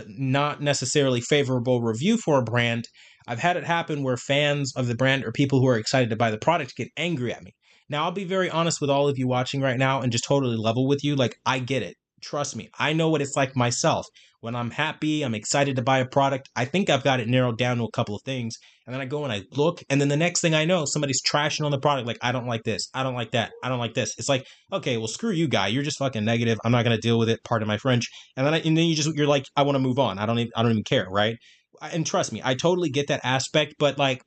[SPEAKER 1] not necessarily favorable review for a brand, I've had it happen where fans of the brand or people who are excited to buy the product get angry at me. Now, I'll be very honest with all of you watching right now and just totally level with you. Like, I get it. trust me, I know what it's like myself. When I'm happy, I'm excited to buy a product, I think I've got it narrowed down to a couple of things. And then I go and I look, and then the next thing I know, somebody's trashing on the product. Like, I don't like this. I don't like that. I don't like this. It's like, okay, well, screw you, guy. You're just fucking negative. I'm not going to deal with it. Pardon my French. And then you're like, I want to move on. I don't even care. Right. And trust me, I totally get that aspect. But like,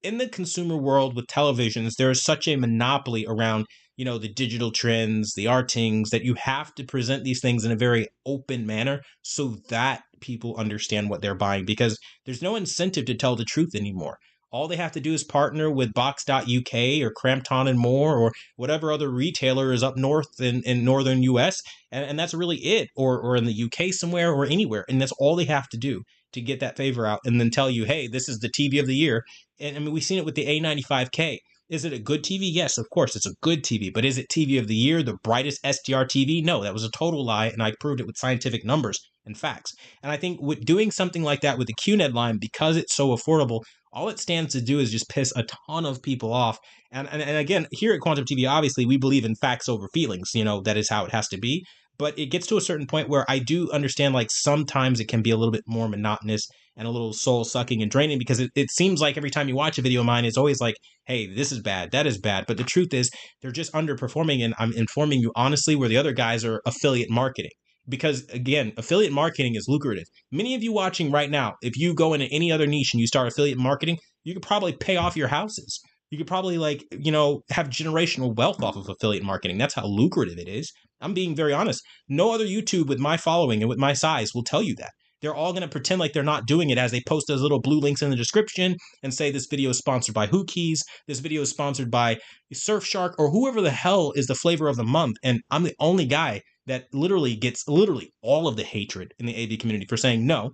[SPEAKER 1] in the consumer world with televisions, there is such a monopoly around, the digital trends, the artings, that you have to present these things in a very open manner so that people understand what they're buying, because there's no incentive to tell the truth anymore. All they have to do is partner with Box.uk or Crampton and More or whatever other retailer is up north in northern US. And that's really it. Or in the UK somewhere or anywhere. And that's all they have to do to get that favor out and then tell you, hey, this is the TV of the year. And I mean, we've seen it with the A95K. Is it a good TV? Yes, of course, it's a good TV. But is it TV of the year, the brightest SDR TV? No, that was a total lie, and I proved it with scientific numbers and facts. And I think with doing something like that with the QNED line, because it's so affordable, all it stands to do is just piss a ton of people off. And again, here at Quantum TV, obviously, we believe in facts over feelings. That is how it has to be. But it gets to a certain point where I do understand, like, sometimes it can be a little bit more monotonous and a little soul sucking and draining, because it seems like every time you watch a video of mine, it's always like, hey, this is bad, that is bad. But the truth is, they're just underperforming. And I'm informing you honestly, where the other guys are affiliate marketing. Because again, affiliate marketing is lucrative. Many of you watching right now, if you go into any other niche and you start affiliate marketing, you could probably pay off your houses. You could probably, like, have generational wealth off of affiliate marketing. That's how lucrative it is. I'm being very honest. No other YouTube with my following and with my size will tell you that. They're all going to pretend like they're not doing it as they post those little blue links in the description and say this video is sponsored by Hookies, this video is sponsored by Surfshark, or whoever the hell is the flavor of the month. And I'm the only guy that literally gets all of the hatred in the AV community for saying, no,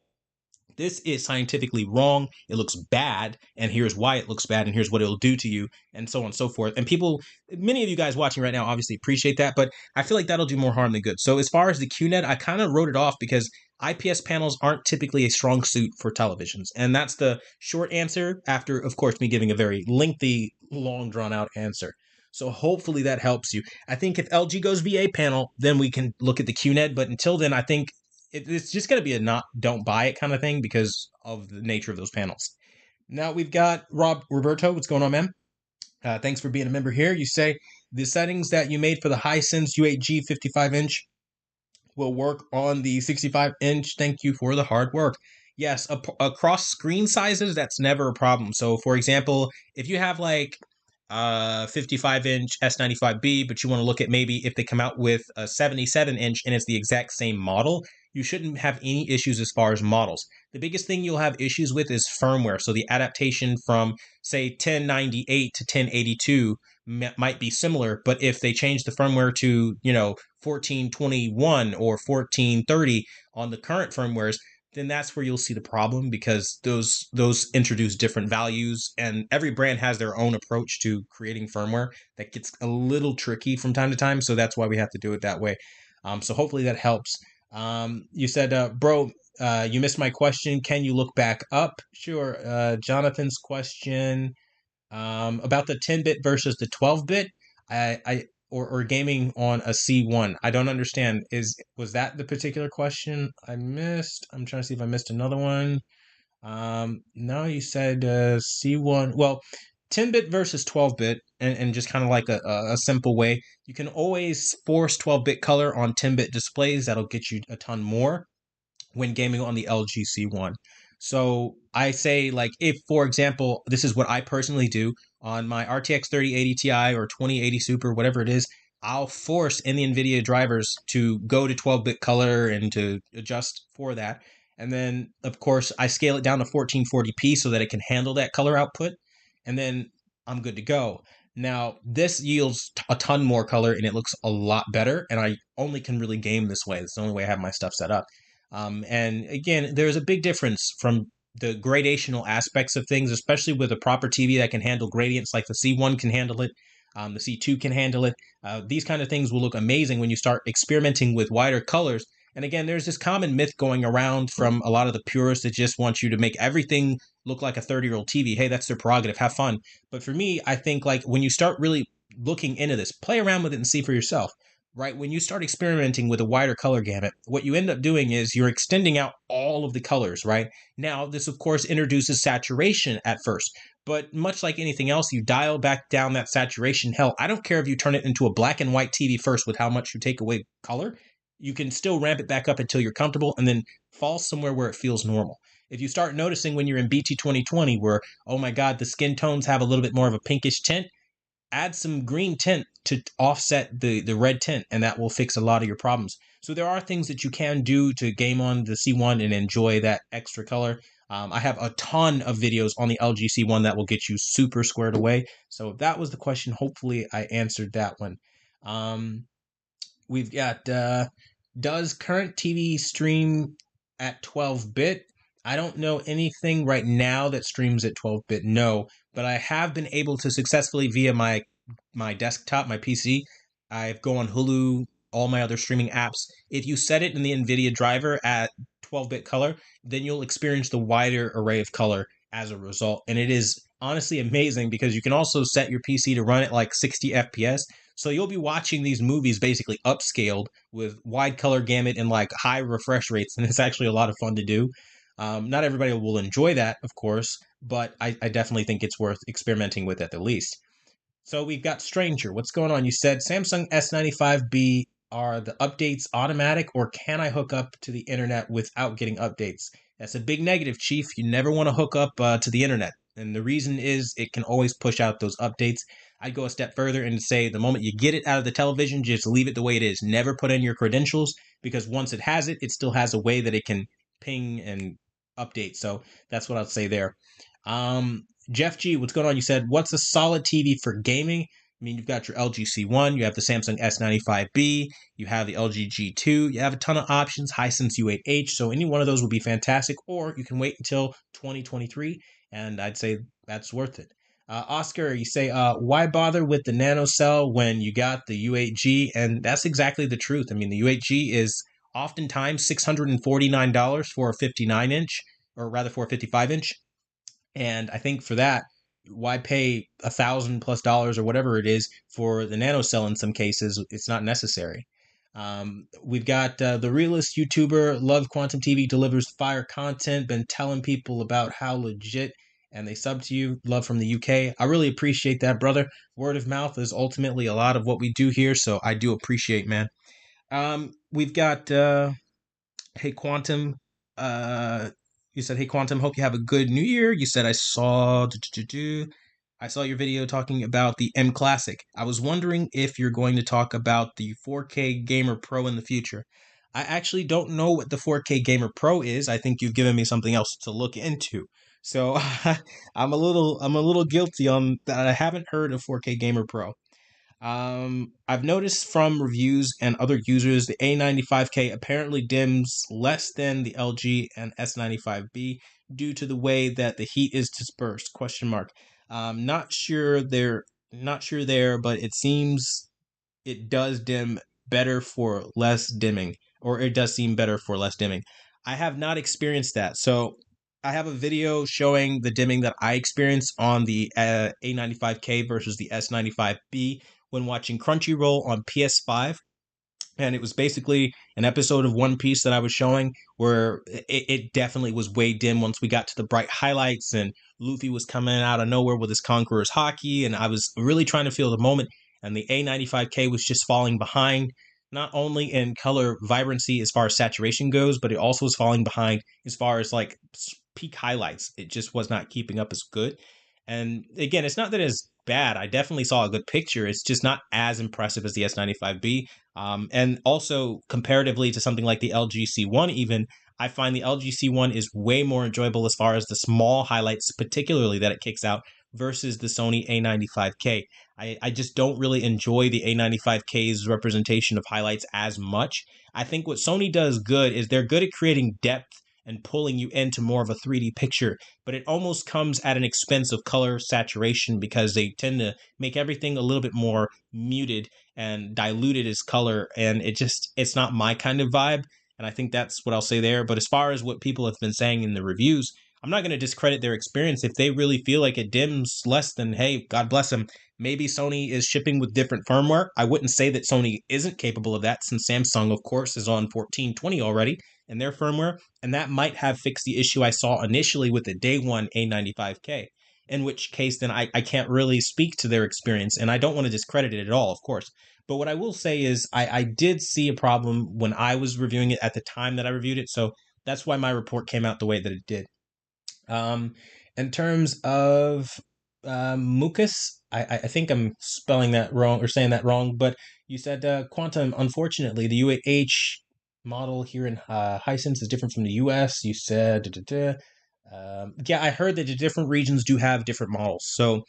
[SPEAKER 1] this is scientifically wrong. It looks bad, and here's why it looks bad, and here's what it'll do to you, and so on and so forth. And people, many of you guys watching right now obviously appreciate that, but I feel like that'll do more harm than good. So as far as the QNED, I kind of wrote it off because IPS panels aren't typically a strong suit for televisions. And that's the short answer after, of course, me giving a very lengthy, long, drawn-out answer. So hopefully that helps you. I think if LG goes VA panel, then we can look at the QNED. But until then, I think it's just going to be a don't buy it kind of thing because of the nature of those panels. Now we've got Roberto. What's going on, man? Thanks for being a member here. You say the settings that you made for the Hisense U8G 55-inch will work on the 65-inch. Thank you for the hard work. Yes, across screen sizes, that's never a problem. So, for example, if you have like 55-inch S95B, but you want to look at maybe if they come out with a 77-inch and it's the exact same model, you shouldn't have any issues as far as models. The biggest thing you'll have issues with is firmware. So the adaptation from, say, 1098 to 1082 might be similar, but if they change the firmware to, 1421 or 1430 on the current firmwares, then that's where you'll see the problem, because those introduce different values, and every brand has their own approach to creating firmware that gets a little tricky from time to time. So that's why we have to do it that way. So hopefully that helps. You said, bro, you missed my question. Can you look back up? Sure. Jonathan's question about the 10-bit versus the 12-bit. Or gaming on a C1. I don't understand. Was that the particular question I missed? I'm trying to see if I missed another one. No, you said C1. Well, 10-bit versus 12-bit, and just kind of like a simple way, you can always force 12-bit color on 10-bit displays. That'll get you a ton more when gaming on the LG C1. So I say, like, if, for example, this is what I personally do on my RTX 3080 Ti or 2080 Super, whatever it is, I'll force in the NVIDIA drivers to go to 12-bit color and to adjust for that. And then, of course, I scale it down to 1440p so that it can handle that color output. And then I'm good to go. Now, this yields a ton more color, and it looks a lot better. And I only can really game this way. It's the only way I have my stuff set up. And again, there's a big difference from the gradational aspects of things, especially with a proper TV that can handle gradients like the C1 can handle it, the C2 can handle it. These kind of things will look amazing when you start experimenting with wider colors. And again, there's this common myth going around from a lot of the purists that just want you to make everything look like a 30-year-old TV. Hey, that's their prerogative. Have fun. But for me, I think, like, when you start really looking into this, play around with it and see for yourself. right? When you start experimenting with a wider color gamut, what you end up doing is you're extending out all of the colors, right? Now, this of course introduces saturation at first, but much like anything else, you dial back down that saturation. Hell, I don't care if you turn it into a black and white TV first with how much you take away color. You can still ramp it back up until you're comfortable and then fall somewhere where it feels normal. If you start noticing when you're in BT 2020 where, oh my God, the skin tones have a little bit more of a pinkish tint, add some green tint to offset the red tint, and that will fix a lot of your problems. So there are things that you can do to game on the C1 and enjoy that extra color. I have a ton of videos on the LG C1 that will get you super squared away. So that was the question. Hopefully I answered that one. We've got does current TV stream at 12-bit? I don't know anything right now that streams at 12-bit, no, but I have been able to successfully via my desktop, my PC. I go on Hulu, all my other streaming apps. If you set it in the NVIDIA driver at 12-bit color, then you'll experience the wider array of color as a result. And it is honestly amazing because you can also set your PC to run at like 60 FPS. So you'll be watching these movies basically upscaled with wide color gamut and like high refresh rates. And it's actually a lot of fun to do. Not everybody will enjoy that, of course, but I definitely think it's worth experimenting with at the least. So we've got Stranger. What's going on? You said Samsung S95B, are the updates automatic or can I hook up to the internet without getting updates? That's a big negative, Chief. You never want to hook up to the internet. And the reason is it can always push out those updates. I'd go a step further and say the moment you get it out of the television, just leave it the way it is. Never put in your credentials because once it has it, it still has a way that it can ping and update. So that's what I'd say there. Jeff G, what's going on? You said, what's a solid TV for gaming? I mean, you've got your LG C1, you have the Samsung S95B, you have the LG G2, you have a ton of options, Hisense U8H, so any one of those would be fantastic, or you can wait until 2023, and I'd say that's worth it. Oscar, you say, why bother with the Nanocell when you got the U8G? And that's exactly the truth. I mean, the U8G is oftentimes $649 for a 59-inch, or rather for a 55-inch. And I think for that, why pay $1,000+ or whatever it is for the nanocell in some cases? It's not necessary. We've got the realist YouTuber, Love Quantum TV, delivers fire content, been telling people about how legit, and they sub to you. Love from the UK. I really appreciate that, brother. Word of mouth is ultimately a lot of what we do here, so I do appreciate, man. We've got Hey Quantum. You said, "Hey Quantum, hope you have a good New Year." You said, I saw your video talking about the M Classic. I was wondering if you're going to talk about the 4K Gamer Pro in the future. I actually don't know what the 4K Gamer Pro is. I think you've given me something else to look into. So I'm a little guilty on that. I haven't heard of 4K Gamer Pro. I've noticed from reviews and other users, the A95K apparently dims less than the LG and S95B due to the way that the heat is dispersed. Question mark. Not sure there, but it seems it does dim better for less dimming, or it does seem better for less dimming. I have not experienced that, so I have a video showing the dimming that I experienced on the A95K versus the S95B when watching Crunchyroll on PS5. And it was basically an episode of One Piece that I was showing where it definitely was way dim once we got to the bright highlights and Luffy was coming out of nowhere with his Conqueror's Haki, and I was really trying to feel the moment, and the A95K was just falling behind, not only in color vibrancy as far as saturation goes, but it also was falling behind as far as like peak highlights. It just was not keeping up as good. And again, it's not that it's bad. I definitely saw a good picture. It's just not as impressive as the S95B. And also, comparatively to something like the LG C1, even, I find the LG C1 is way more enjoyable as far as the small highlights, particularly that it kicks out, versus the Sony A95K. I just don't really enjoy the A95K's representation of highlights as much. I think what Sony does good is they're good at creating depth and pulling you into more of a 3D picture, but it almost comes at an expense of color saturation because they tend to make everything a little bit more muted and diluted as color, and it's not my kind of vibe, and I think that's what I'll say there. But as far as what people have been saying in the reviews, I'm not going to discredit their experience. If they really feel like it dims less, then hey, God bless them. Maybe Sony is shipping with different firmware. I wouldn't say that Sony isn't capable of that, since Samsung, of course, is on 1420 already in their firmware, and that might have fixed the issue I saw initially with the day one A95K. In which case, then I can't really speak to their experience, and I don't want to discredit it at all, of course. But what I will say is I did see a problem when I was reviewing it at the time that I reviewed it, so that's why my report came out the way that it did. Um, in terms of mucus, I think I'm spelling that wrong or saying that wrong, but you said quantum. Unfortunately, the UH model here in Hisense is different from the US. You said, yeah, I heard that the different regions do have different models. So,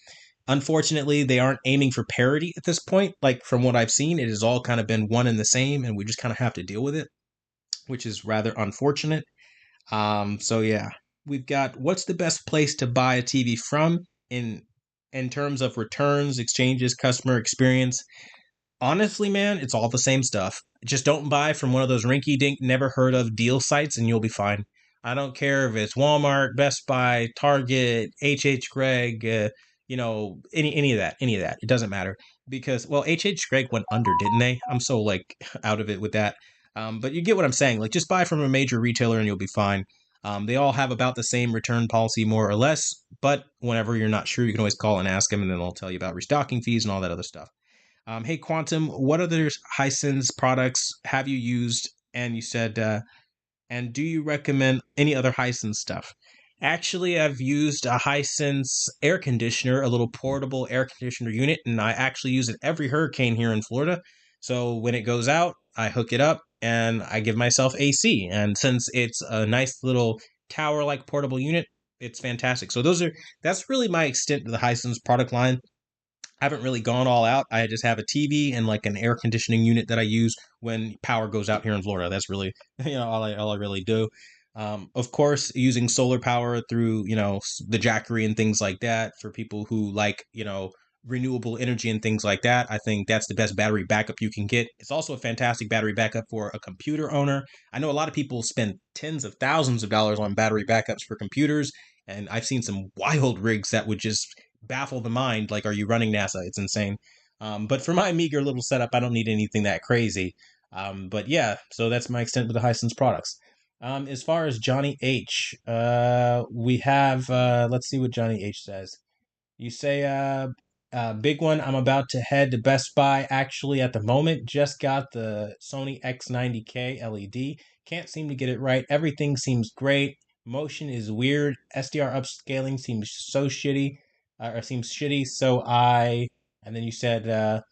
[SPEAKER 1] unfortunately, they aren't aiming for parity at this point. Like, from what I've seen, it has all kind of been one and the same, and we just kind of have to deal with it, which is rather unfortunate. So yeah, we've got what's the best place to buy a TV from in terms of returns, exchanges, customer experience. Honestly, man, it's all the same stuff. Just don't buy from one of those rinky dink, never heard of deal sites and you'll be fine. I don't care if it's Walmart, Best Buy, Target, Gregg, any of that, any of that. It doesn't matter because, well, Gregg went under, didn't they? I'm so like out of it with that. But you get what I'm saying. Like, just buy from a major retailer and you'll be fine. They all have about the same return policy, more or less. But whenever you're not sure, you can always call and ask them, and then they'll tell you about restocking fees and all that other stuff. Hey, Quantum, what other Hisense products have you used? And you said, and do you recommend any other Hisense stuff? Actually, I've used a Hisense air conditioner, a little portable air conditioner unit, and I actually use it every hurricane here in Florida. So when it goes out, I hook it up and I give myself AC. And since it's a nice little tower-like portable unit, it's fantastic. So that's really my extent to the Hisense product line. I haven't really gone all out. I just have a TV and like an air conditioning unit that I use when power goes out here in Florida. That's really, all I really do. Of course, using solar power through, the Jackery and things like that for people who like, renewable energy and things like that. I think that's the best battery backup you can get. It's also a fantastic battery backup for a computer owner. I know a lot of people spend tens of thousands of dollars on battery backups for computers, and I've seen some wild rigs that would just baffle the mind. Like, are you running NASA? It's insane. But for my meager little setup, I don't need anything that crazy. But yeah, so that's my extent with the Hisense products. As far as Johnny H, we have, let's see what Johnny H says. You say, big one, I'm about to head to Best Buy. Actually, at the moment, just got the Sony X90K LED. Can't seem to get it right. Everything seems great. Motion is weird. SDR upscaling seems so shitty, or seems shitty. And then you said,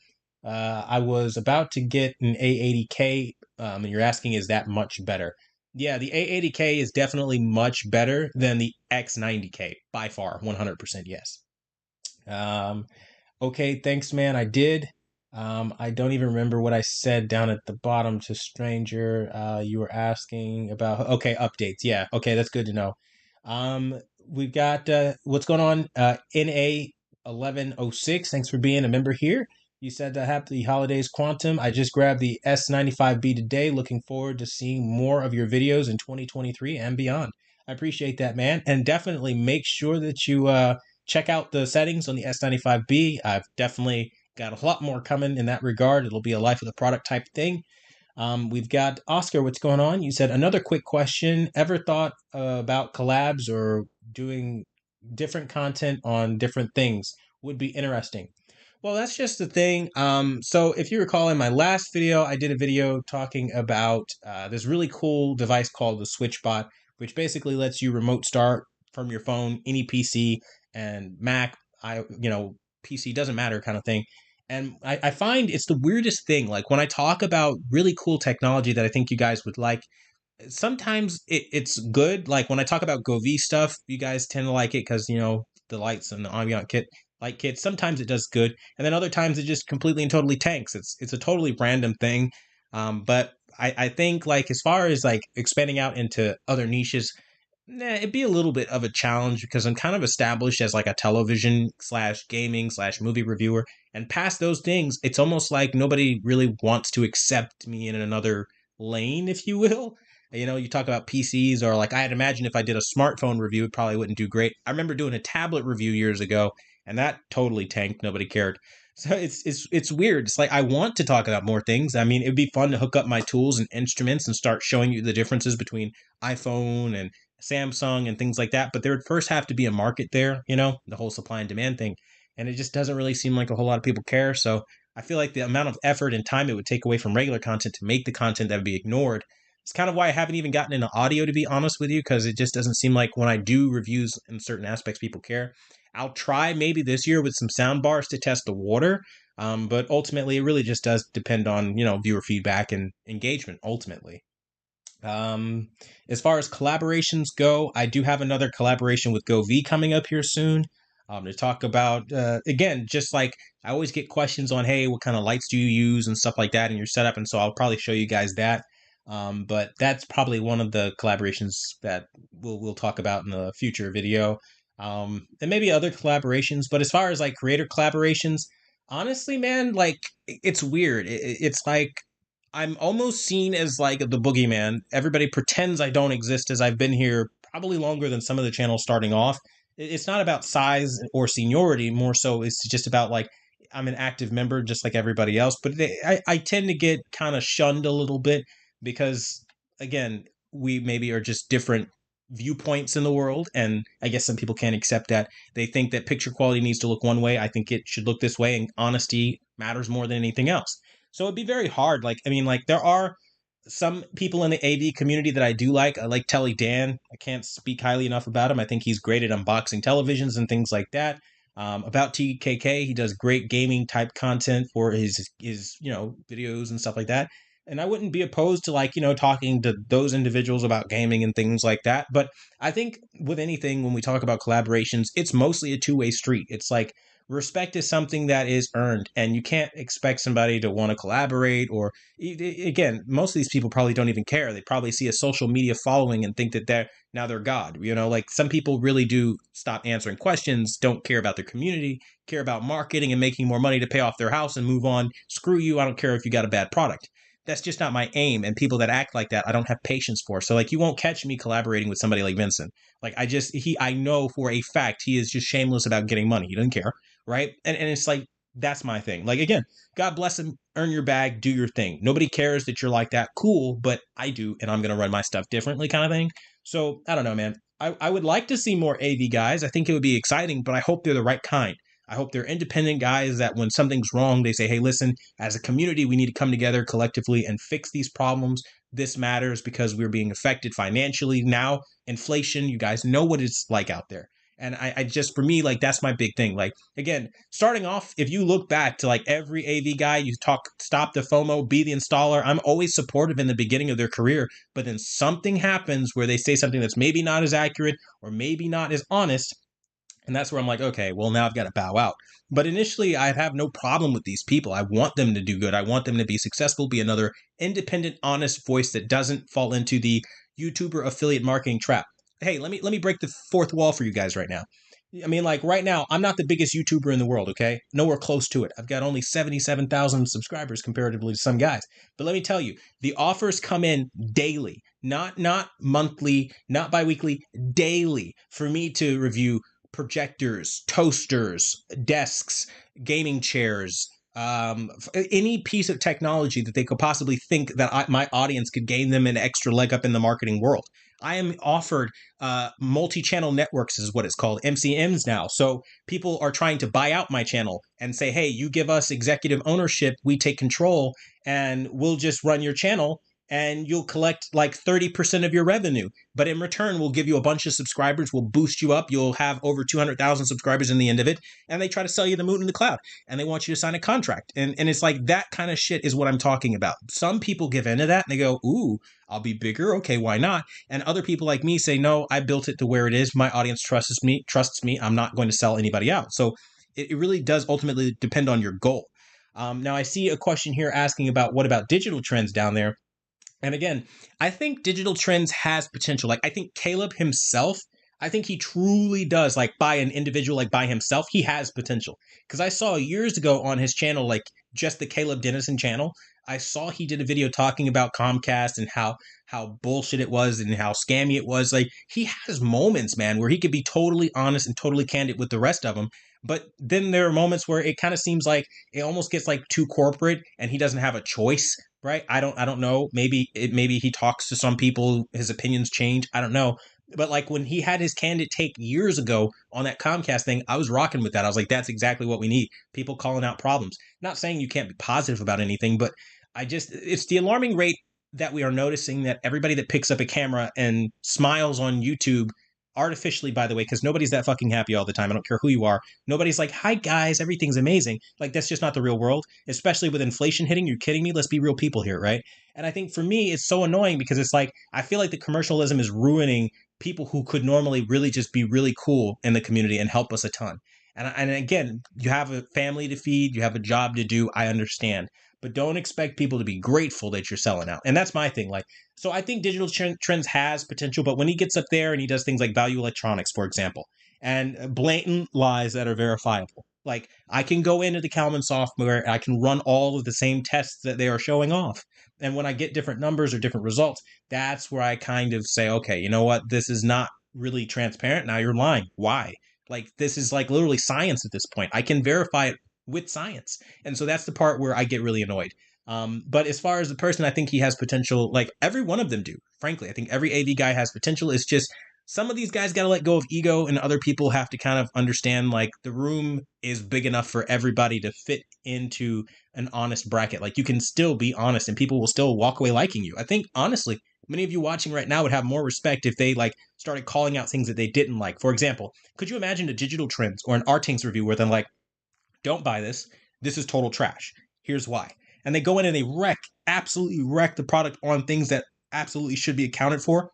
[SPEAKER 1] I was about to get an A80K, and you're asking, is that much better? Yeah, the A80K is definitely much better than the X90K, by far, 100% yes. Okay, thanks, man. I did. I don't even remember what I said down at the bottom to stranger. You were asking about, okay, updates. Yeah, okay, that's good to know. We've got what's going on. NA1106. Thanks for being a member here. You said happy holidays, Quantum. I just grabbed the S95B today. Looking forward to seeing more of your videos in 2023 and beyond. I appreciate that, man. And definitely make sure that you check out the settings on the S95B. I've definitely got a lot more coming in that regard. It'll be a life of the product type thing. We've got Oscar. What's going on? You said another quick question. Ever thought about collabs or doing different content on different things? Would be interesting. Well, that's just the thing. So if you recall in my last video, I did a video talking about this really cool device called the SwitchBot, which basically lets you remote start from your phone, any PC and Mac, PC doesn't matter kind of thing. And I find it's the weirdest thing. Like when I talk about really cool technology that I think you guys would like, sometimes it's good. Like when I talk about Govi stuff, you guys tend to like it because, the lights and the ambient kit light kit. Sometimes it does good. And then other times it just completely and totally tanks. It's a totally random thing. But I think like as far as like expanding out into other niches, it'd be a little bit of a challenge because I'm kind of established as like a television slash gaming slash movie reviewer. And past those things, it's almost like nobody really wants to accept me in another lane, if you will. You know, you talk about PCs, or like I'd imagine if I did a smartphone review, it probably wouldn't do great. I remember doing a tablet review years ago, and that totally tanked. Nobody cared. So it's weird. It's like I want to talk about more things. I mean, it'd be fun to hook up my tools and instruments and start showing you the differences between iPhone and Samsung and things like that. But there would first have to be a market there, you know, the whole supply and demand thing. And it just doesn't really seem like a whole lot of people care. So I feel like the amount of effort and time it would take away from regular content to make the content that would be ignored. It's kind of why I haven't even gotten into audio, to be honest with you, because it just doesn't seem like when I do reviews in certain aspects, people care. I'll try maybe this year with some sound bars to test the water, but ultimately, it really just does depend on, you know, viewer feedback and engagement. Ultimately, um, as far as collaborations go, I do have another collaboration with GoV coming up here soon. To talk about again, just like I always get questions on, hey, what kind of lights do you use and stuff like that in your setup, and so I'll probably show you guys that. But that's probably one of the collaborations that we'll talk about in a future video. And maybe other collaborations. But as far as like creator collaborations, honestly, man, like it's weird. It's like I'm almost seen as like the boogeyman. Everybody pretends I don't exist, as I've been here probably longer than some of the channels starting off. It's not about size or seniority, more so it's just about like I'm an active member just like everybody else. But I tend to get kind of shunned a little bit because, again, we maybe are just different viewpoints in the world. And I guess some people can't accept that. They think that picture quality needs to look one way. I think it should look this way, and honesty matters more than anything else. So it'd be very hard. Like, I mean, like there are some people in the AV community that I do like. I like Telly Dan. I can't speak highly enough about him. I think he's great at unboxing televisions and things like that. About TKK, he does great gaming type content for his videos and stuff like that. And I wouldn't be opposed to like talking to those individuals about gaming and things like that. But I think with anything when we talk about collaborations, it's mostly a two-way street. It's like respect is something that is earned, and you can't expect somebody to want to collaborate. Or again, most of these people probably don't even care. They probably see a social media following and think that they're god. Like some people really do stop answering questions, don't care about their community, care about marketing and making more money to pay off their house and move on. Screw you, I don't care if you got a bad product. That's just not my aim. And people that act like that, I don't have patience for. So like you won't catch me collaborating with somebody like Vincent. Like I know for a fact he is just shameless about getting money. He doesn't care, right? And it's like that's my thing. Like again, God bless him, earn your bag, do your thing. Nobody cares that you're like that. Cool, but I do, and I'm gonna run my stuff differently, kind of thing. So I don't know, man. I would like to see more AV guys. I think it would be exciting, but I hope they're the right kind. I hope they're independent guys that when something's wrong, they say, hey, listen, as a community, we need to come together collectively and fix these problems. This matters because we're being affected financially now. Inflation, you guys know what it's like out there. And I just, for me, like, that's my big thing. Like, again, starting off, if you look back to like every AV guy, you talk, stop the FOMO, be the installer. I'm always supportive in the beginning of their career, but then something happens where they say something that's maybe not as accurate or maybe not as honest. And that's where I'm like, okay, well, now I've got to bow out. But initially, I have no problem with these people. I want them to do good. I want them to be successful, be another independent, honest voice that doesn't fall into the YouTuber affiliate marketing trap. Hey, let me break the fourth wall for you guys right now. I mean, like right now, I'm not the biggest YouTuber in the world, okay? Nowhere close to it. I've got only 77,000 subscribers comparatively to some guys. But let me tell you, the offers come in daily, not monthly, not biweekly, daily for me to review projectors, toasters, desks, gaming chairs, any piece of technology that they could possibly think that my audience could gain them an extra leg up in the marketing world. I am offered multi-channel networks is what it's called, MCNs now. So people are trying to buy out my channel and say, hey, you give us executive ownership, we take control, and we'll just run your channel and you'll collect like 30% of your revenue. But in return, we'll give you a bunch of subscribers. We'll boost you up. You'll have over 200,000 subscribers in the end of it. And they try to sell you the moon and the cloud. And they want you to sign a contract. And it's like that kind of shit is what I'm talking about. Some people give into that and they go, ooh, I'll be bigger. Okay, why not? And other people like me say, no, I built it to where it is. My audience trusts me. I'm not going to sell anybody out. So it really does ultimately depend on your goal. Now, I see a question here asking about what about digital trends down there? And again, I think digital trends has potential. Like I think Caleb himself, I think he truly does, like by an individual, like by himself, he has potential. Because I saw years ago on his channel, like just the Caleb Dennison channel, I saw he did a video talking about Comcast and how bullshit it was and how scammy it was. Like, he has moments, man, where he could be totally honest and totally candid with the rest of them. But then there are moments where it kind of seems like it almost gets like too corporate and he doesn't have a choice, right? I don't know. Maybe he talks to some people, his opinions change. I don't know. But like when he had his candid take years ago on that Comcast thing, I was rocking with that. I was like, that's exactly what we need. People calling out problems. Not saying you can't be positive about anything, but it's the alarming rate that we are noticing that everybody that picks up a camera and smiles on YouTube artificially, by the way, because nobody's that fucking happy all the time. I don't care who you are. Nobody's like, hi guys, everything's amazing. Like, that's just not the real world, especially with inflation hitting. You're kidding me? Let's be real people here, right? And I think for me, it's so annoying because it's like, I feel like the commercialism is ruining people who could normally really just be really cool in the community and help us a ton. And again, you have a family to feed, you have a job to do. I understand, but don't expect people to be grateful that you're selling out. And that's my thing. Like, so I think digital trends has potential, but when he gets up there and he does things like value electronics, for example, and blatant lies that are verifiable, like I can go into the Kalman software and I can run all of the same tests that they are showing off. And when I get different numbers or different results, that's where I kind of say, okay, you know what? This is not really transparent. Now you're lying. Why? Like, this is like literally science at this point. I can verify it with science. And so that's the part where I get really annoyed. But as far as the person, I think he has potential. Like every one of them do. Frankly, I think every AV guy has potential. It's just some of these guys got to let go of ego, and other people have to kind of understand like the room is big enough for everybody to fit into an honest bracket. Like, you can still be honest, and people will still walk away liking you. I think honestly, many of you watching right now would have more respect if they like started calling out things that they didn't like. For example, could you imagine a Digital Trends or an Artinks review where they're like, don't buy this. This is total trash. Here's why. And they go in and they absolutely wreck the product on things that absolutely should be accounted for,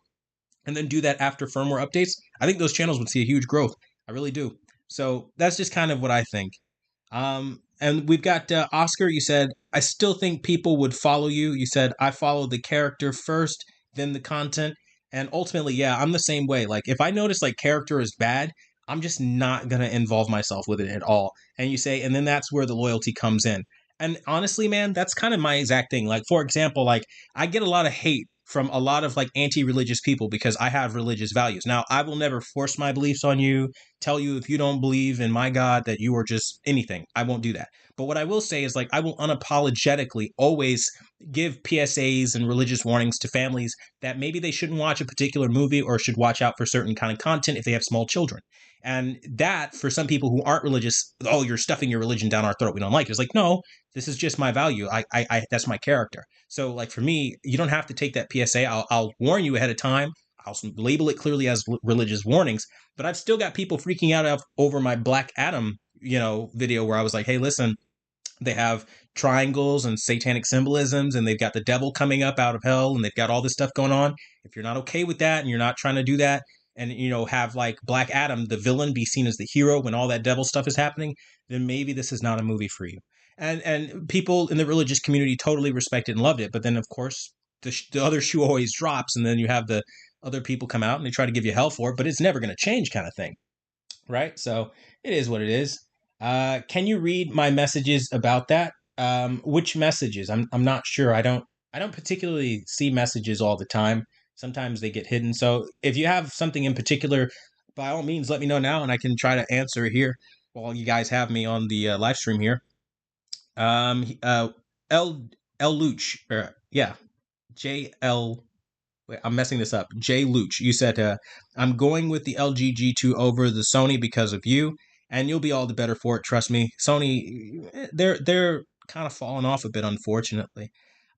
[SPEAKER 1] and then do that after firmware updates. I think those channels would see a huge growth. I really do. So that's just kind of what I think. And we've got Oscar. You said, I still think people would follow you. You said, I follow the character first, then the content. And ultimately, yeah, I'm the same way. Like, if I notice like character is bad, I'm just not going to involve myself with it at all. And you say, and then that's where the loyalty comes in. And honestly, man, that's kind of my exact thing. Like, for example, like I get a lot of hate from a lot of like anti-religious people because I have religious values. Now, I will never force my beliefs on you, tell you if you don't believe in my God that you are just anything. I won't do that. But what I will say is like I will unapologetically always give PSAs and religious warnings to families that maybe they shouldn't watch a particular movie or should watch out for certain kind of content if they have small children. And that, for some people who aren't religious, oh, you're stuffing your religion down our throat, we don't like it. It's like, no, this is just my value. I that's my character. So like for me, you don't have to take that PSA. I'll warn you ahead of time. I'll label it clearly as religious warnings, but I've still got people freaking out over my Black Adam, video where I was like, hey, listen, they have triangles and satanic symbolisms, and they've got the devil coming up out of hell, and they've got all this stuff going on. If you're not okay with that and you're not trying to do that, and have like Black Adam, the villain, be seen as the hero when all that devil stuff is happening, then maybe this is not a movie for you. And people in the religious community totally respected and loved it. But then, of course, the other shoe always drops, and then you have the other people come out and they try to give you hell for it, but it's never going to change, kind of thing, right? So it is what it is. Can you read my messages about that? Which messages? I'm not sure. I don't particularly see messages all the time. Sometimes they get hidden. So if you have something in particular, by all means, let me know now, and I can try to answer it here while you guys have me on the live stream here. L Luch, yeah, JL. Wait, I'm messing this up. J Luch, you said, I'm going with the LG G2 over the Sony because of you, and you'll be all the better for it. Trust me. Sony, they're kind of falling off a bit, unfortunately.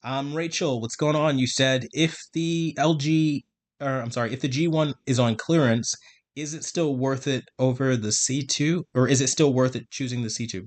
[SPEAKER 1] Rachel, what's going on? You said if the if the G1 is on clearance, is it still worth it over the C2, or is it still worth it choosing the C2?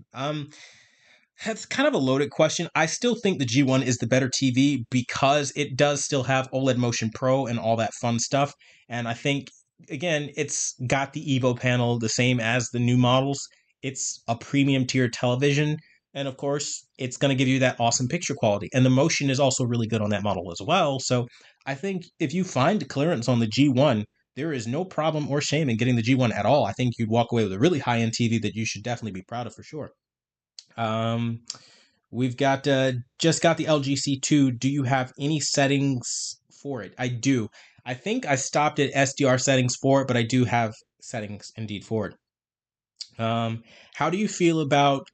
[SPEAKER 1] That's kind of a loaded question. I still think the G1 is the better TV because it does still have OLED Motion Pro and all that fun stuff. And I think, again, it's got the Evo panel the same as the new models. It's a premium tier television. And of course, it's going to give you that awesome picture quality. And the motion is also really good on that model as well. So I think if you find clearance on the G1, there is no problem or shame in getting the G1 at all. I think you'd walk away with a really high-end TV that you should definitely be proud of for sure. We've got just got the LG C2. Do you have any settings for it? I do. I think I stopped at SDR settings for it, but I do have settings indeed for it. How do you feel about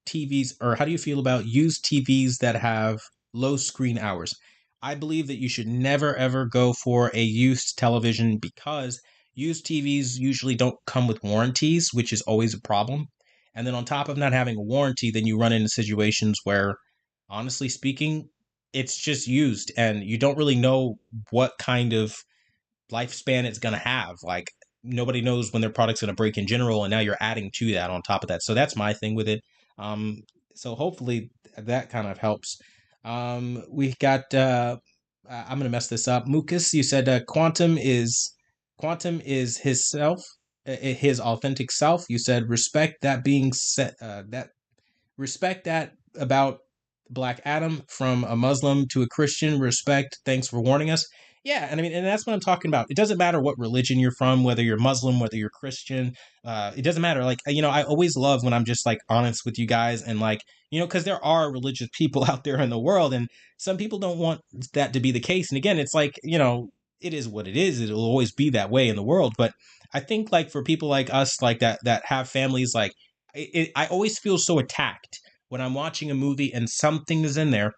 [SPEAKER 1] TVs, or how do you feel about used TVs that have low screen hours? I believe that you should never ever go for a used television because used TVs usually don't come with warranties, which is always a problem. And then on top of not having a warranty, then you run into situations where, honestly speaking, it's just used and you don't really know what kind of lifespan it's going to have. Like, nobody knows when their product's going to break in general, and now you're adding to that on top of that. So that's my thing with it. Um, so hopefully that kind of helps. We got. I'm going to mess this up. Mucus, you said quantum is his self, his authentic self. You said respect that being said. That respect that about Black Adam from a Muslim to a Christian. Respect. Thanks for warning us. Yeah, and I mean, and that's what I'm talking about. It doesn't matter what religion you're from, whether you're Muslim, whether you're Christian. It doesn't matter. Like, I always love when I'm just like honest with you guys, and like, because there are religious people out there in the world, and some people don't want that to be the case. And again, it's like, it is what it is. It'll always be that way in the world. But I think like for people like us, like that have families, like I always feel so attacked when I'm watching a movie and something is in there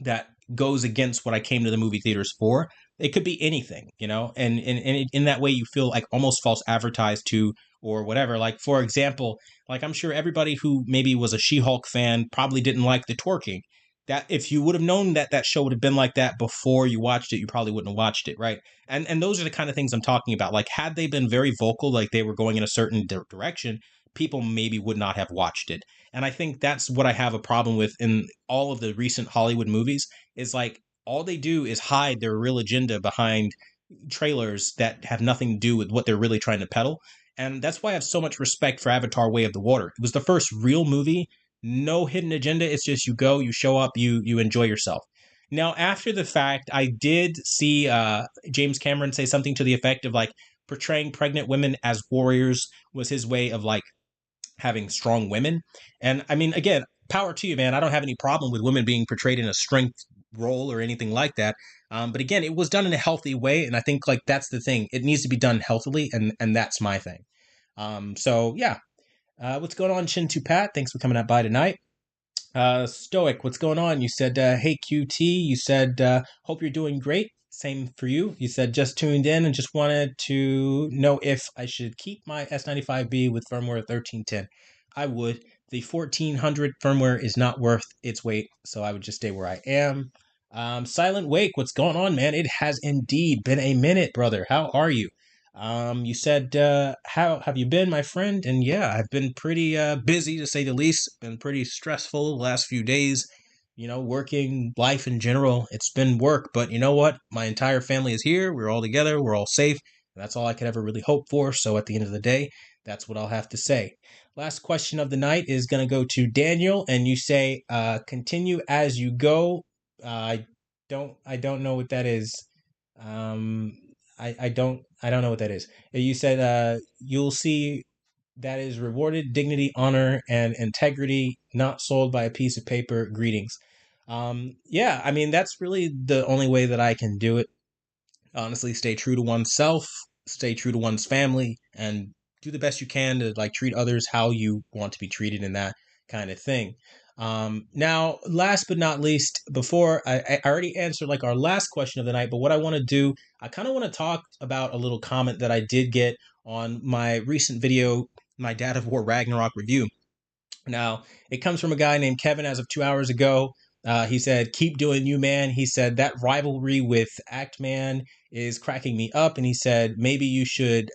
[SPEAKER 1] that goes against what I came to the movie theaters for. It could be anything, and in that way you feel like almost false advertised to or whatever. Like, for example, like I'm sure everybody who maybe was a She-Hulk fan probably didn't like the twerking. That if you would have known that that show would have been like that before you watched it, you probably wouldn't have watched it, right? And those are the kind of things I'm talking about. Like, had they been very vocal, like they were going in a certain direction, people maybe would not have watched it. And I think that's what I have a problem with in all of the recent Hollywood movies is like all they do is hide their real agenda behind trailers that have nothing to do with what they're really trying to peddle. And that's why I have so much respect for Avatar Way of the Water. It was the first real movie, no hidden agenda. It's just you go, you show up, you enjoy yourself. Now, after the fact, I did see James Cameron say something to the effect of like portraying pregnant women as warriors was his way of like having strong women. And I mean, again, power to you, man. I don't have any problem with women being portrayed in a strength role or anything like that. But again, it was done in a healthy way, and I think like that's the thing. It needs to be done healthily, and that's my thing. So yeah, what's going on, Chin to Pat? Thanks for coming out by tonight. Stoic, what's going on? You said, hey QT. You said, hope you're doing great. Same for you. You said just tuned in and just wanted to know if I should keep my S95B with firmware 1310. I would. The 1400 firmware is not worth its weight, so I would just stay where I am. Silent Wake, what's going on, man? It has indeed been a minute, brother. How are you? You said, how have you been, my friend? And yeah, I've been pretty busy, to say the least. Been pretty stressful the last few days. Working, life in general. It's been work, but you know what? My entire family is here. We're all together. We're all safe. And that's all I could ever really hope for. So at the end of the day, that's what I'll have to say. Last question of the night is going to go to Daniel, and you say, continue as you go. I don't know what that is. I don't know what that is. You said you'll see that is rewarded dignity, honor, and integrity, not sold by a piece of paper. Greetings. Yeah, I mean that's really the only way that I can do it. Honestly, stay true to oneself, stay true to one's family, and do the best you can to like treat others how you want to be treated in that kind of thing. Now, last but not least, before I already answered like our last question of the night, but what I want to do, I kind of want to talk about a little comment that I did get on my recent video, my Dad of War Ragnarok review. Now, it comes from a guy named Kevin as of 2 hours ago. He said, keep doing you, man. He said, that rivalry with Act Man is cracking me up. And he said, maybe you should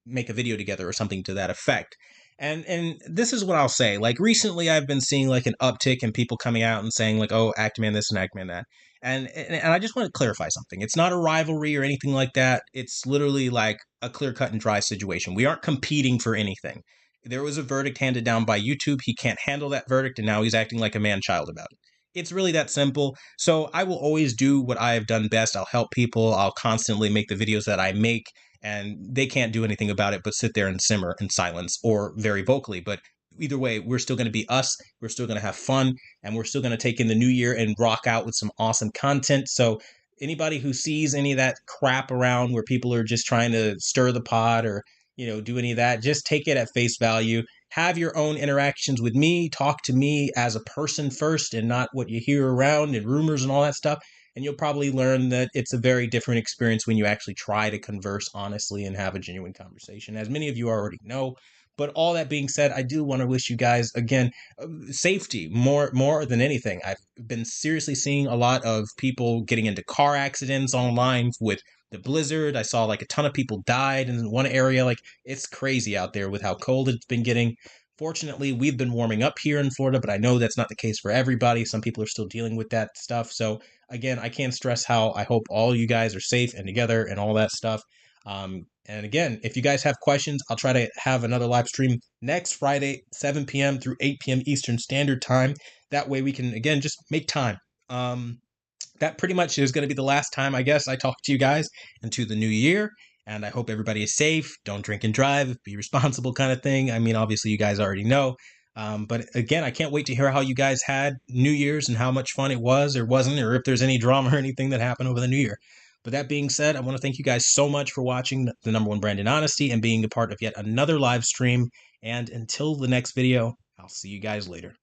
[SPEAKER 1] make a video together or something to that effect. And this is what I'll say. Like recently, I've been seeing like an uptick in people coming out and saying like, oh, Act Man this and Act Man that. And I just want to clarify something. It's not a rivalry or anything like that. It's literally like a clear cut and dry situation. We aren't competing for anything. There was a verdict handed down by YouTube. He can't handle that verdict, and now he's acting like a man-child about it. It's really that simple. So I will always do what I have done best. I'll help people. I'll constantly make the videos that I make, and they can't do anything about it but sit there and simmer in silence or very vocally. But either way, we're still going to be us. We're still going to have fun, and we're still going to take in the new year and rock out with some awesome content. So anybody who sees any of that crap around where people are just trying to stir the pot or, do any of that, just take it at face value. Have your own interactions with me. Talk to me as a person first and not what you hear around and rumors and all that stuff. And you'll probably learn that it's a very different experience when you actually try to converse honestly and have a genuine conversation, as many of you already know. But all that being said, I do want to wish you guys again safety more than anything. I've been seriously seeing a lot of people getting into car accidents online with the blizzard. I saw like a ton of people died in one area. Like, it's crazy out there with how cold it's been getting. Fortunately, we've been warming up here in Florida, but I know that's not the case for everybody. Some people are still dealing with that stuff. So again, I can't stress how I hope all you guys are safe and together and all that stuff. And again, if you guys have questions, I'll try to have another live stream next Friday, 7 p.m. through 8 p.m. Eastern Standard Time. That way we can, again, just make time. That pretty much is going to be the last time, I guess, I talk to you guys into the new year. And I hope everybody is safe. Don't drink and drive. Be responsible, kind of thing. I mean, obviously, you guys already know. But again, I can't wait to hear how you guys had New Year's and how much fun it was or wasn't, or if there's any drama or anything that happened over the New Year. But that being said, I want to thank you guys so much for watching the number one brand in honesty and being a part of yet another live stream. And until the next video, I'll see you guys later.